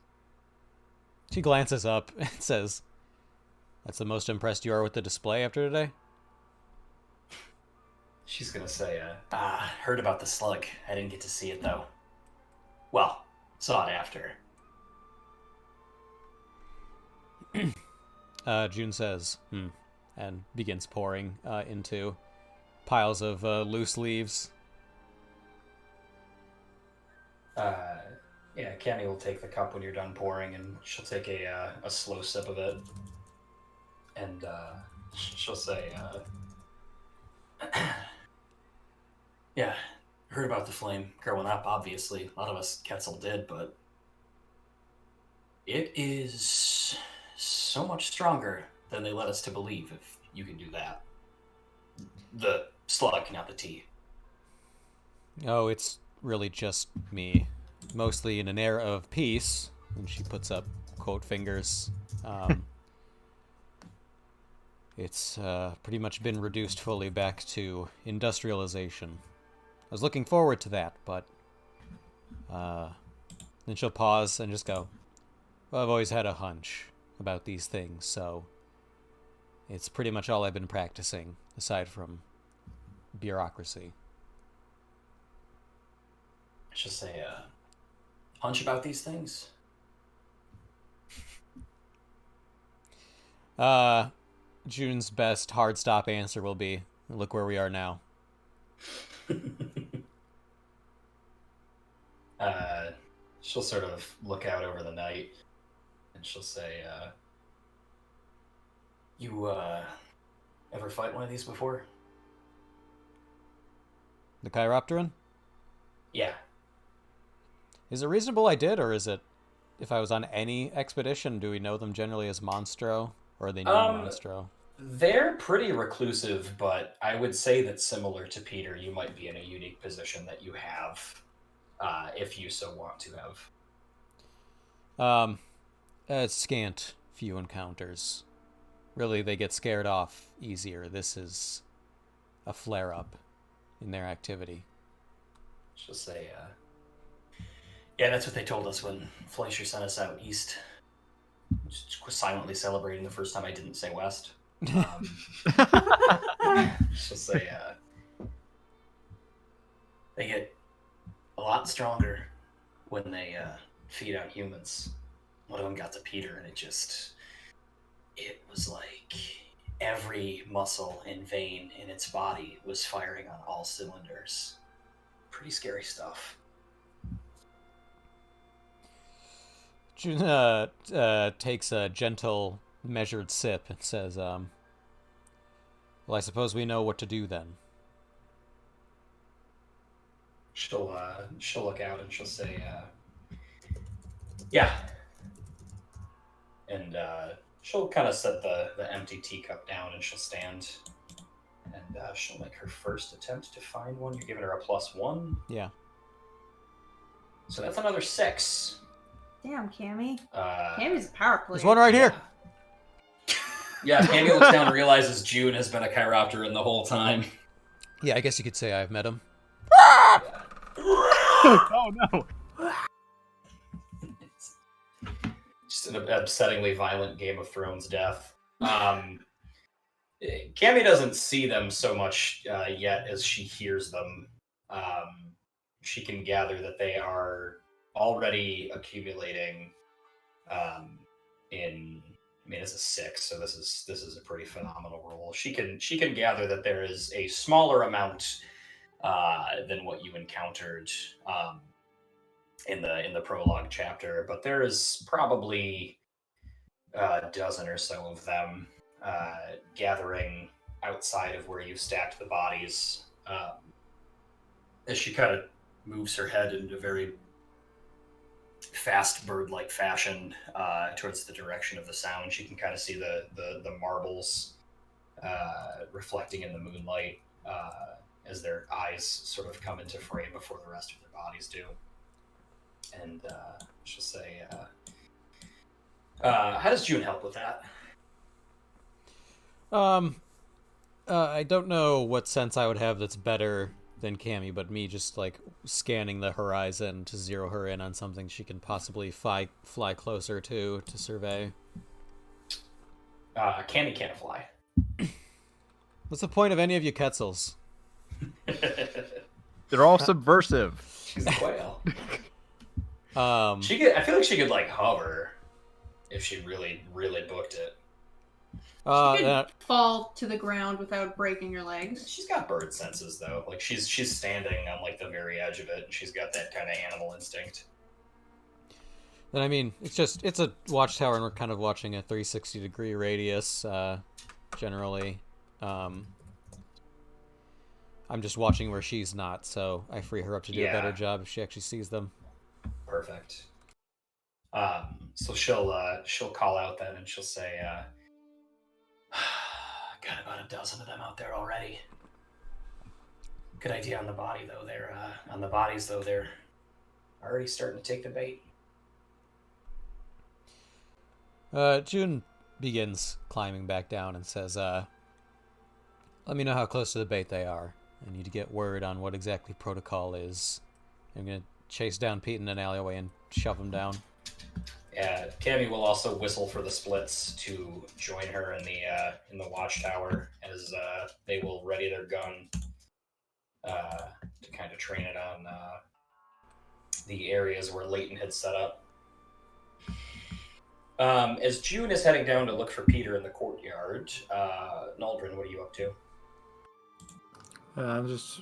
She glances up and says, "That's the most impressed you are with the display after today?" She's gonna say, heard about the slug. I didn't get to see it, though. well, sought after. June says, and begins pouring into piles of loose leaves. Yeah, Cammy will take the cup when you're done pouring, and she'll take a slow sip of it. And she'll say, yeah, heard about the flame growing up, obviously. A lot of us Quetzal did, but it is so much stronger than they led us to believe, if you can do that. The slug, not the tea. Oh, it's really just me. Mostly in an air of peace. And she puts up quote fingers. It's pretty much been reduced fully back to industrialization. I was looking forward to that, but then she'll pause and just go, well, I've always had a hunch about these things, so it's pretty much all I've been practicing, aside from bureaucracy. She'll say, hunch about these things? June's best hard stop answer will be, look where we are now. She'll sort of look out over the night, and she'll say, you, ever fight one of these before? The Chiropteran? Yeah. Is it reasonable I did, or is it, if I was on any expedition, do we know them generally as Monstro, or are they new Monstro? They're pretty reclusive, but I would say that similar to Peter, you might be in a unique position that you have, if you so want to have. It's scant few encounters. Really, they get scared off easier. This is a flare-up in their activity. She'll say, yeah, that's what they told us when Fleischer sent us out east. Just silently celebrating the first time I didn't say west. She'll say, they get a lot stronger when they feed on humans. One of them got to Peter, and it was like every muscle and vein in its body was firing on all cylinders. Pretty scary stuff. June takes a gentle, measured sip and says, well, I suppose we know what to do then. She'll look out and she'll say, yeah. And she'll kind of set the empty teacup down, and she'll stand, and she'll make her first attempt to find one. You're giving her a +1. Yeah. So that's another 6. Damn, Cammy. Cammy's a power player. There's one right here. Yeah, Cammy looks down and realizes June has been a Chiropteran the whole time. Yeah, I guess you could say I've met him. Oh no! Just an upsettingly violent Game of Thrones death. Cammy doesn't see them so much yet as she hears them. She can gather that they are already accumulating it's a 6, so this is a pretty phenomenal roll. She can gather that there is a smaller amount than what you encountered in the prologue chapter, but there is probably a dozen or so of them gathering outside of where you stacked the bodies. As she kind of moves her head in a very fast bird-like fashion towards the direction of the sound, she can kind of see the marbles reflecting in the moonlight as their eyes sort of come into frame before the rest of their bodies do. And she'll say, how does June help with that? I don't know what sense I would have that's better than Cammy, but me just like scanning the horizon to zero her in on something she can possibly fly closer to survey. Cammy can't fly. What's the point of any of you Quetzals? They're all subversive. She's a whale. I feel like she could like hover if she really, really booked it. She could fall to the ground without breaking her legs. She's got bird senses though. Like she's standing on like the very edge of it, and she's got that kind of animal instinct. Then I mean, it's a watchtower, and we're kind of watching a 360-degree radius, generally. I'm just watching where she's not, so I free her up to do a better job if she actually sees them. Perfect. So she'll call out then, and she'll say, "Got about a dozen of them out there already. Good idea on the body though. They're on the bodies though. They're already starting to take the bait." June begins climbing back down and says, "Let me know how close to the bait they are. I need to get word on what exactly protocol is. I'm gonna chase down Pete in an alleyway and shove him down." Yeah, Cammy will also whistle for the splits to join her in the watchtower as they will ready their gun to kind of train it on the areas where Leighton had set up. As June is heading down to look for Peter in the courtyard, Naldrin, what are you up to? I'm just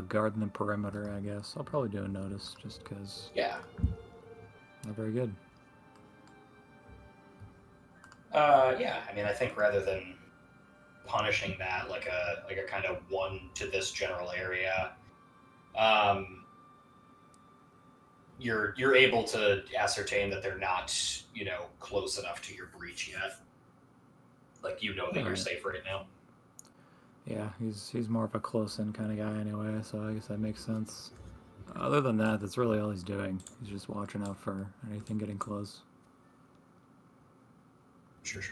guarding the perimeter, I guess. I'll probably do a notice just because. Yeah. Not very good. Yeah. I mean, I think rather than punishing that like a kind of one to this general area, you're able to ascertain that they're not, close enough to your breach yet. Like that you're safe right now. Yeah, he's more of a close-in kind of guy anyway, so I guess that makes sense. Other than that, that's really all he's doing. He's just watching out for anything getting close. Sure.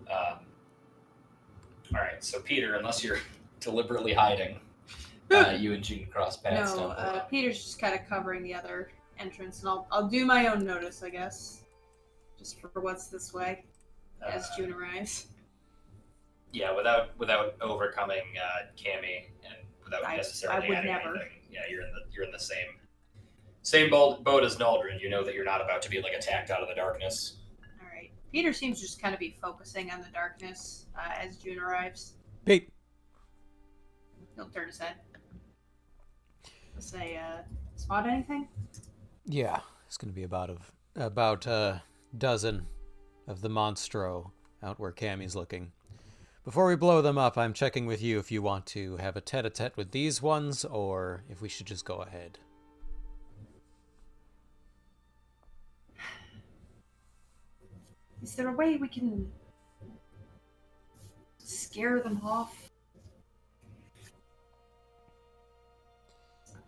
All right, so Peter, unless you're deliberately hiding, you and June cross paths. No, Peter's just kind of covering the other entrance, and I'll do my own notice, I guess, just for what's this way, as June arrives. Yeah, without overcoming Cammy and without necessarily adding anything. Yeah, you're in the same boat as Naldrin. You know that you're not about to be like attacked out of the darkness. All right. Peter seems to just kind of be focusing on the darkness as June arrives. Pete. He'll turn his head. He'll say, "Spot anything?" Yeah, it's gonna be about a dozen of the monstro out where Cammy's looking. Before we blow them up, I'm checking with you if you want to have a tete-a-tete with these ones, or if we should just go ahead. Is there a way we can scare them off?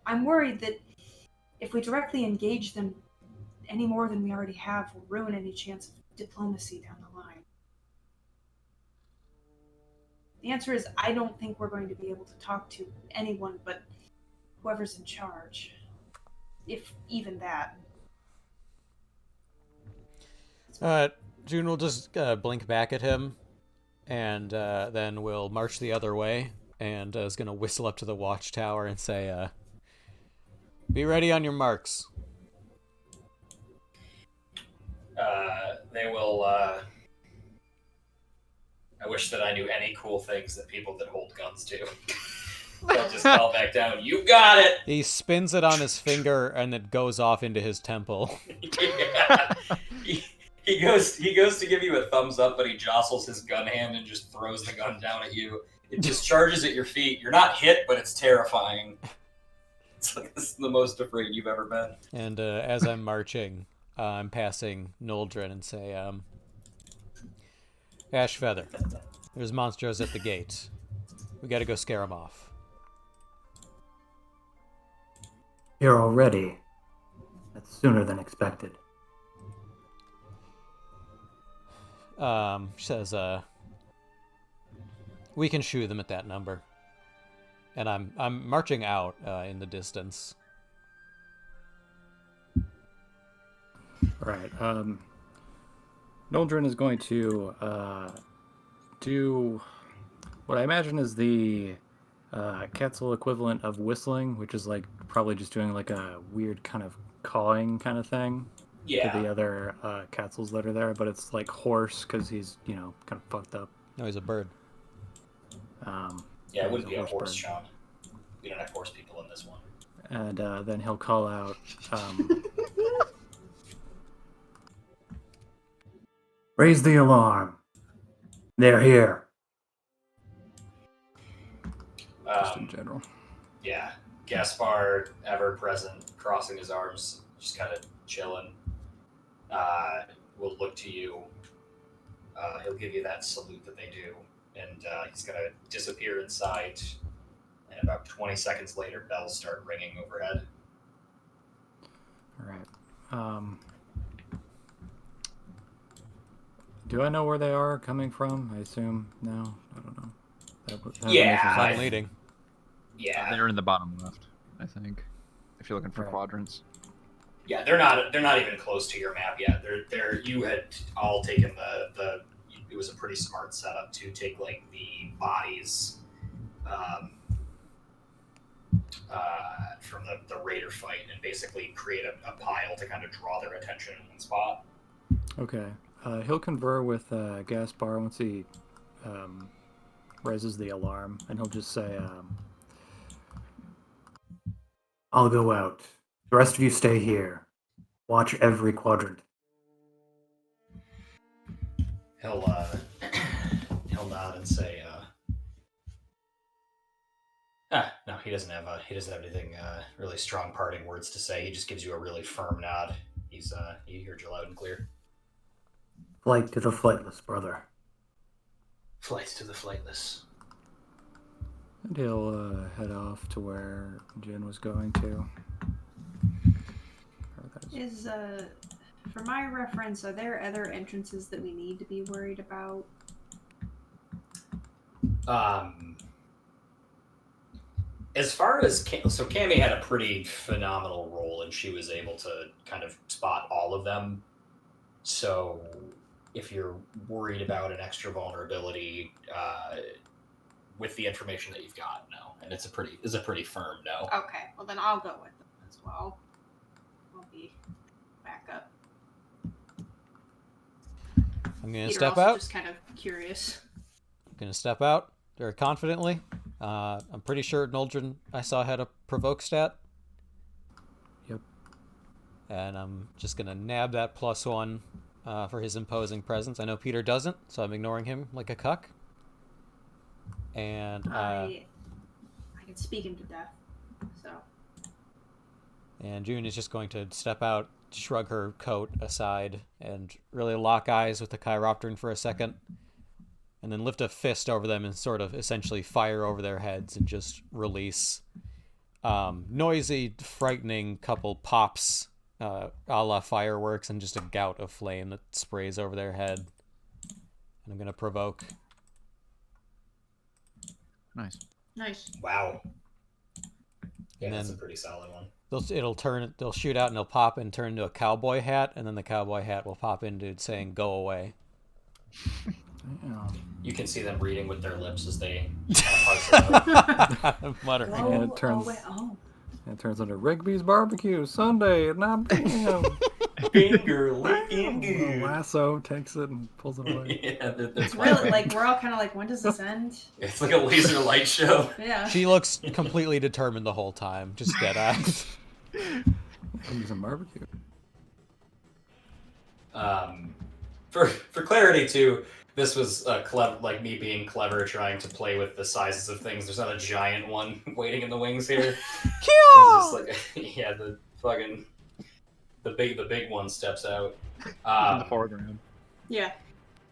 I'm worried that if we directly engage them any more than we already have, we'll ruin any chance of diplomacy down the line. The answer is I don't think we're going to be able to talk to anyone but whoever's in charge. If even that. June will just blink back at him, and then we'll march the other way, and is going to whistle up to the watchtower and say, "Be ready on your marks." They will... I wish that I knew any cool things that people that hold guns do. They'll just call back down, "You got it!" He spins it on his finger, and it goes off into his temple. Yeah. He goes to give you a thumbs up, but he jostles his gun hand and just throws the gun down at you. It discharges at your feet. You're not hit, but it's terrifying. It's like, this is the most afraid you've ever been. And as I'm marching, I'm passing Noldrin and say, "Ashfeather, there's monstros at the gate. We gotta go scare them off." Here already. That's sooner than expected. She says, "We can shoo them at that number." And I'm marching out in the distance. Right. Noldrin is going to do what I imagine is the Quetzal equivalent of whistling, which is like probably just doing like a weird kind of cawing kind of thing to the other Quetzals that are there, but it's like hoarse because he's, kind of fucked up. No, he's a bird. Yeah, it wouldn't be a horse horse, bird. Sean. We don't have horse people in this one. And then he'll call out, Raise the alarm. They're here. just in general. Yeah, Gaspar, ever present, crossing his arms, just kind of chilling. Will look to you. He'll give you that salute that they do, and he's gonna disappear inside. And about 20 seconds later, bells start ringing overhead. All right. Do I know where they are coming from? I assume no. I don't know. Yeah, I'm leading. Yeah, They're in the bottom left, I think. If you're looking for Right. quadrants. yeah, they're not even close to your map yet. They're you had all taken the it was a pretty smart setup to take like the bodies from the raider fight and basically create a pile to kind of draw their attention in one spot. Okay. He'll confer with Gaspar once he raises the alarm, and he'll just say, I'll go out. The rest of you stay here. Watch every quadrant. He'll nod and say, no, he doesn't have anything really strong parting words to say. He just gives you a really firm nod. He heard you loud and clear. Flight to the flightless, brother. Flights to the flightless. and he'll head off to where Jin was going to. Is for my reference, are there other entrances that we need to be worried about? As far as so Cammy had a pretty phenomenal role, and she was able to kind of spot all of them. So, if you're worried about an extra vulnerability, with the information that you've got, no, and it's a pretty firm no. Okay, well then I'll go with them as well. I'll be back up. I'm gonna Peter step also out. just kind of curious. Gonna step out very confidently. I'm pretty sure Noldrin I saw had a provoke stat. Yep. And I'm just gonna nab that +1 for his imposing presence. I know Peter doesn't, so I'm ignoring him like a cuck. And I can speak him to death. So and June is just going to step out, shrug her coat aside, and really lock eyes with the Chiropteran for a second, and then lift a fist over them and sort of essentially fire over their heads and just release noisy, frightening couple pops, a la fireworks, and just a gout of flame that sprays over their head. And I'm going to provoke. Nice. nice. Wow. Yeah, And that's a then- pretty solid one. They'll shoot out and it'll pop and turn into a cowboy hat, and then the cowboy hat will pop into saying "Go away." You can see them reading with their lips as they parse it out. Muttering. And it turns- It turns into Rigby's Barbecue Sunday at 9 p.m. Finger licking The good. lasso takes it and pulls it away. Yeah, It's really like we're all kind of like, when does this end? It's like a laser light show. Yeah. She looks completely determined the whole time, just dead-eyed. Use some barbecue. For clarity too, this was clever, like me being clever, trying to play with the sizes of things. There's not a giant one waiting in the wings here. It's just like, yeah, the big one steps out. In the foreground. Yeah.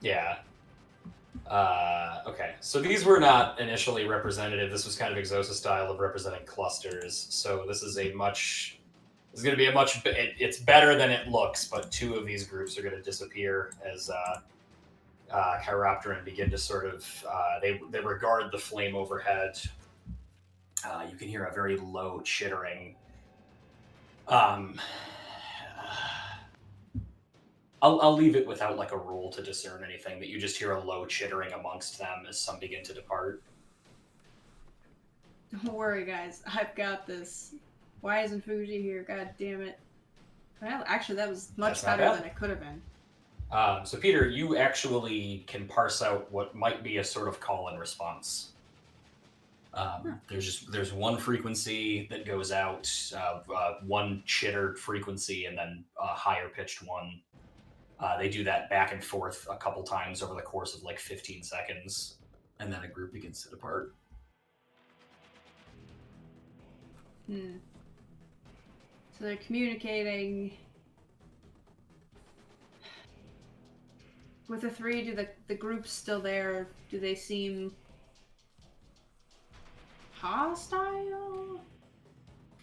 Yeah. Okay, so these were not initially representative. This was kind of Exosa style of representing clusters. So this is it's better than it looks, but two of these groups are going to disappear as Chiropteran begin to sort of, they regard the flame overhead. You can hear a very low chittering. I'll leave it without like a rule to discern anything, but you just hear a low chittering amongst them as some begin to depart. Don't worry, guys. I've got this. Why isn't Fuji here? God damn it. Well, actually, that was much That's not better bad. than it could have been. So, Peter, you actually can parse out what might be a sort of call and response. There's one frequency that goes out, one chitter frequency, and then a higher pitched one. They do that back and forth a couple times over the course of like 15 seconds, and then a group begins to depart. So they're communicating with the three. Do the group's still there? Do they seem hostile?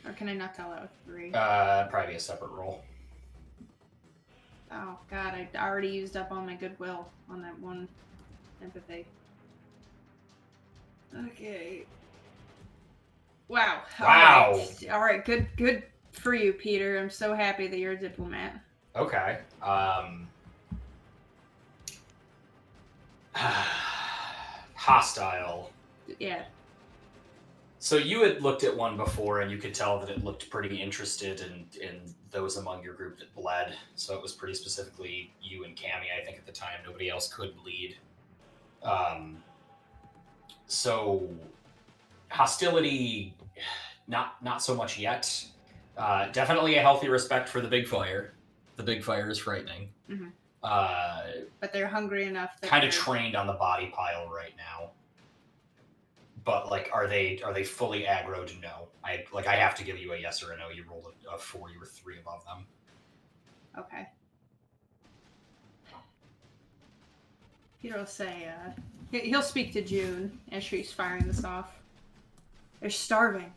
Or can I not tell that with three? Probably a separate roll. Oh god, I already used up all my goodwill on that one empathy. Okay. Wow. Wow. All right. Good for you, Peter. I'm so happy that you're a diplomat. Okay. Hostile. Yeah. So you had looked at one before, and you could tell that it looked pretty interested in those among your group that bled. So it was pretty specifically you and Cammy, I think, at the time. Nobody else could bleed. So hostility, not so much yet. Definitely a healthy respect for the big fire. The big fire is frightening. Mm-hmm. But they're hungry enough. Kind of trained on the body pile right now. But like, are they fully aggroed? No. I have to give you a yes or a no. You rolled a 4, you were 3 above them. Okay. Peter will say, he'll speak to June as she's firing this off. They're starving.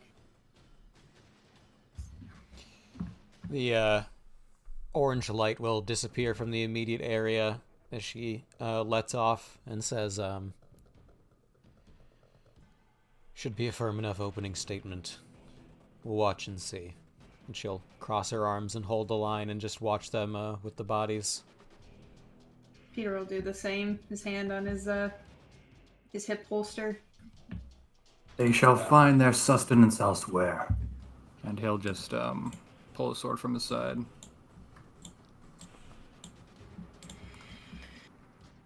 The orange light will disappear from the immediate area as she lets off and says, should be a firm enough opening statement. We'll watch and see. And she'll cross her arms and hold the line and just watch them with the bodies. Peter will do the same, his hand on his hip holster. They shall find their sustenance elsewhere. And he'll just pull a sword from his side.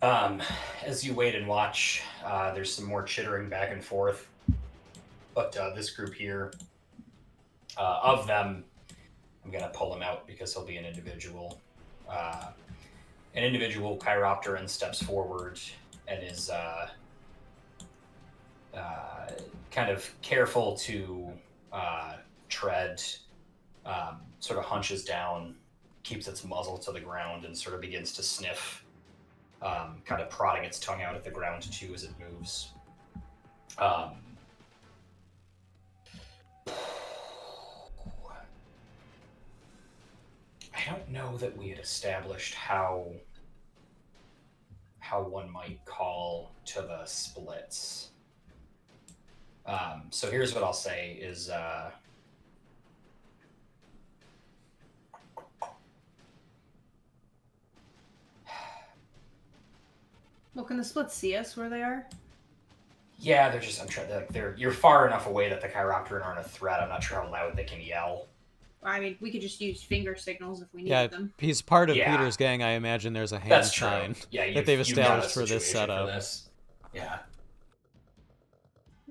As you wait and watch, there's some more chittering back and forth. But this group here, of them, I'm going to pull him out because he'll be an individual. An individual chiropteran steps forward and is kind of careful to tread, sort of hunches down, keeps its muzzle to the ground, and sort of begins to sniff, kind of prodding its tongue out at the ground too as it moves. I don't know that we had established how one might call to the splits. So here's what I'll say is Well, can the splits see us where they are? yeah, they're just you're far enough away that the chiropteran aren't a threat. I'm not sure how loud they can yell. I mean, we could just use finger signals if we needed them. He's part of Yeah. Peter's gang. I imagine there's a hand That's true. sign Yeah, that they've you've got a established for this situation setup. for this. Yeah.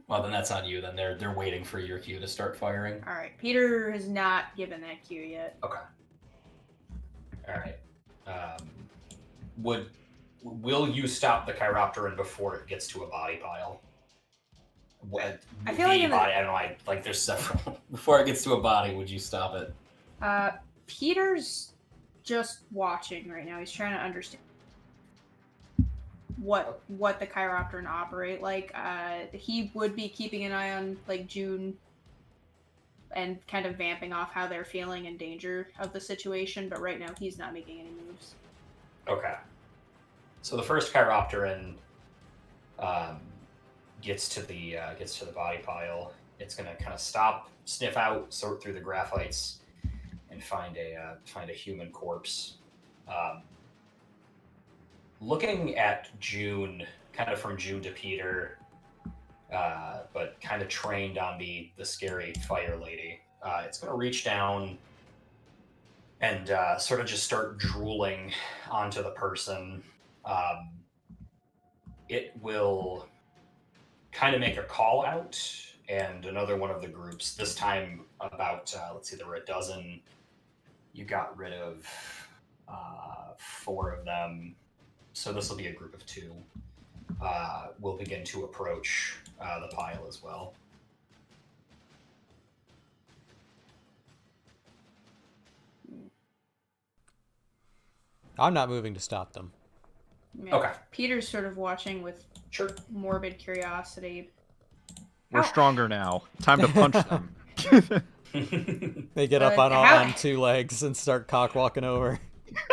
Well, then that's on you. Then they're waiting for your cue to start firing. All right, Peter has not given that cue yet. Okay. All right. Will you stop the chiropteran before it gets to a body pile? I feel like I don't know. There's several. Before it gets to a body, would you stop it? Peter's just watching right now. He's trying to understand what the chiropteran operate like. He would be keeping an eye on like June and kind of vamping off how they're feeling in danger of the situation, but right now he's not making any moves. Okay. So the first chiropteran gets to the body pile. It's gonna kind of stop, sniff out, sort through the graphites, and find a human corpse. Looking at June, kind of from June to Peter, but kind of trained on the scary fire lady. It's going to reach down and sort of just start drooling onto the person. It will kind of make a call out, and another one of the groups, this time about, let's see, there were a dozen. You got rid of 4 of them, so this will be a group of 2. Will begin to approach the pile as well. I'm not moving to stop them. Yeah. Okay. Peter's sort of watching with morbid curiosity. We're stronger now. Time to punch them. They get up on 2 legs and start cock walking over.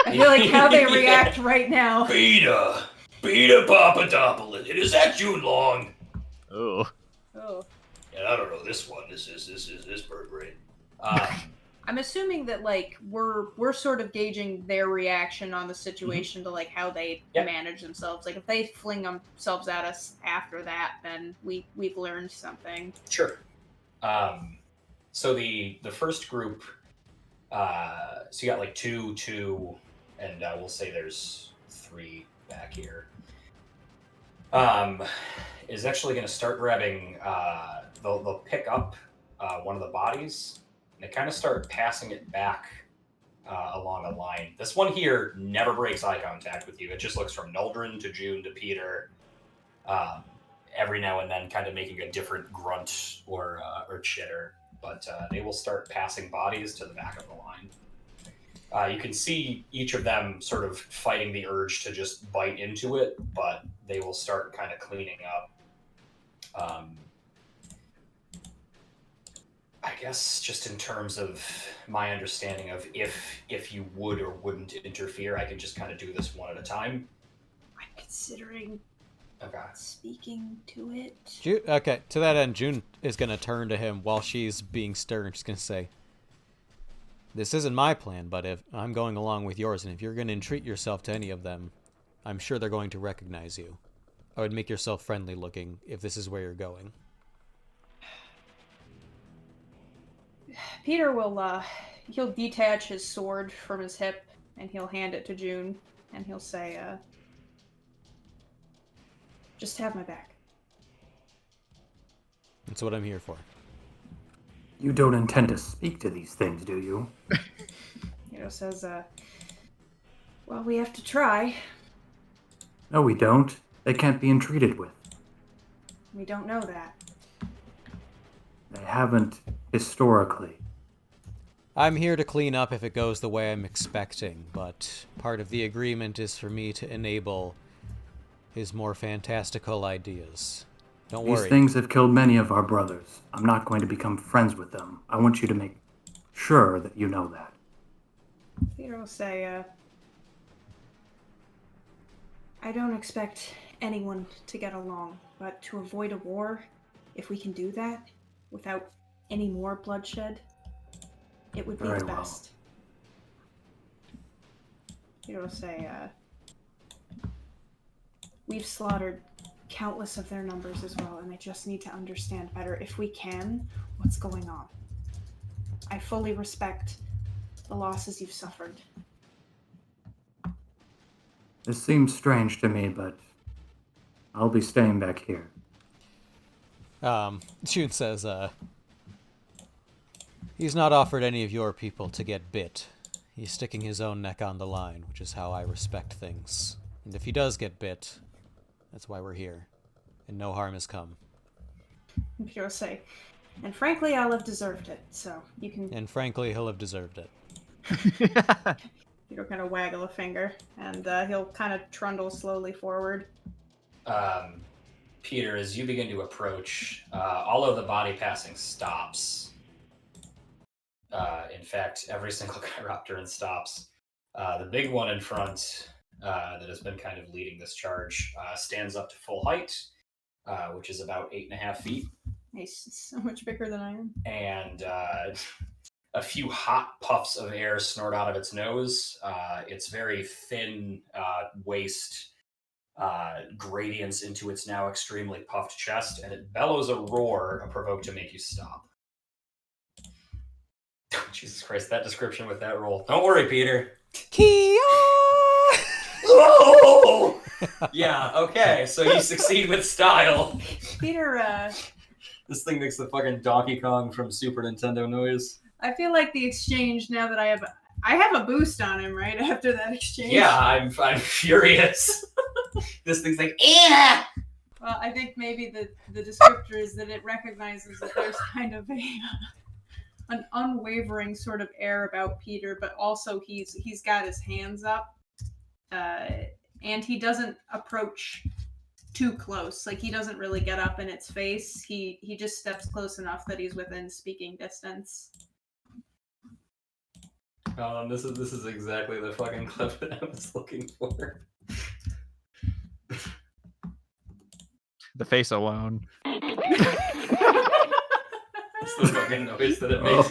I feel like how they react right now. Peter Papadopoulos. Is that you long? Oh. Yeah, I don't know this one. This bird brain. I'm assuming that like we're sort of gauging their reaction on the situation to like how they manage themselves. Like if they fling themselves at us after that, then we've learned something. Sure. So the first group, so you got like 2, and we'll say there's 3 back here. Is actually going to start grabbing. They'll pick up one of the bodies. They kind of start passing it back along a line. This one here never breaks eye contact with you. It just looks from Noldrin to June to Peter, every now and then kind of making a different grunt or chitter. But they will start passing bodies to the back of the line. You can see each of them sort of fighting the urge to just bite into it, but they will start kind of cleaning up. I guess just in terms of my understanding of if you would or wouldn't interfere, I could just kind of do this one at a time. I'm considering speaking to it. Okay, to that end, June is going to turn to him while she's being stern. She's going to say, "This isn't my plan, but if I'm going along with yours, and if you're going to entreat yourself to any of them, I'm sure they're going to recognize you. I would make yourself friendly looking if this is where you're going." Peter will he'll detach his sword from his hip and he'll hand it to June and he'll say, "Just have my back." That's what I'm here for. You don't intend to speak to these things, do you? Says, "Well, we have to try." No, we don't. They can't be entreated with. We don't know that. They haven't historically. I'm here to clean up if it goes the way I'm expecting, but part of the agreement is for me to enable his more fantastical ideas. Don't worry. These things have killed many of our brothers. I'm not going to become friends with them. I want you to make sure that you know that. Peter will say, "I don't expect anyone to get along, but to avoid a war, if we can do that without any more bloodshed, it would be Very the well. best." Peter will say, "We've slaughtered countless of their numbers as well, and I just need to understand better, if we can, what's going on. I fully respect the losses you've suffered." This seems strange to me, but I'll be staying back here. June says, "He's not offered any of your people to get bit. He's sticking his own neck on the line, which is how I respect things. And if he does get bit, that's why we're here. And no harm has come." And Peter will say, "And frankly, I'll have deserved it, so you can..." And frankly, he'll have deserved it. Peter will kind of waggle a finger, and he'll kind of trundle slowly forward. Peter, as you begin to approach, all of the body passing stops. In fact, every single Chiropteran stops. The big one in front that has been kind of leading this charge stands up to full height, which is about 8.5 feet. He's so much bigger than I am. And a few hot puffs of air snort out of its nose. Its very thin waist gradients into its now extremely puffed chest, and it bellows a roar provoked to make you stop. Jesus Christ, that description with that roll. Don't worry, Peter. Kia! Oh! Yeah, okay, so you succeed with style. Peter, This thing makes the fucking Donkey Kong from Super Nintendo noise. I feel like the exchange, now that I have a boost on him, right, after that exchange. Yeah, I'm furious. This thing's like, yeah! Well, I think maybe the descriptor is that it recognizes that there's kind of an unwavering sort of air about Peter, but also he's got his hands up, and he doesn't approach too close. Like, he doesn't really get up in its face. He just steps close enough that he's within speaking distance. This is exactly the fucking clip that I was looking for. The face alone. It's the fucking noise that it makes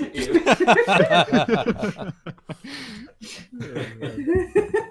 you.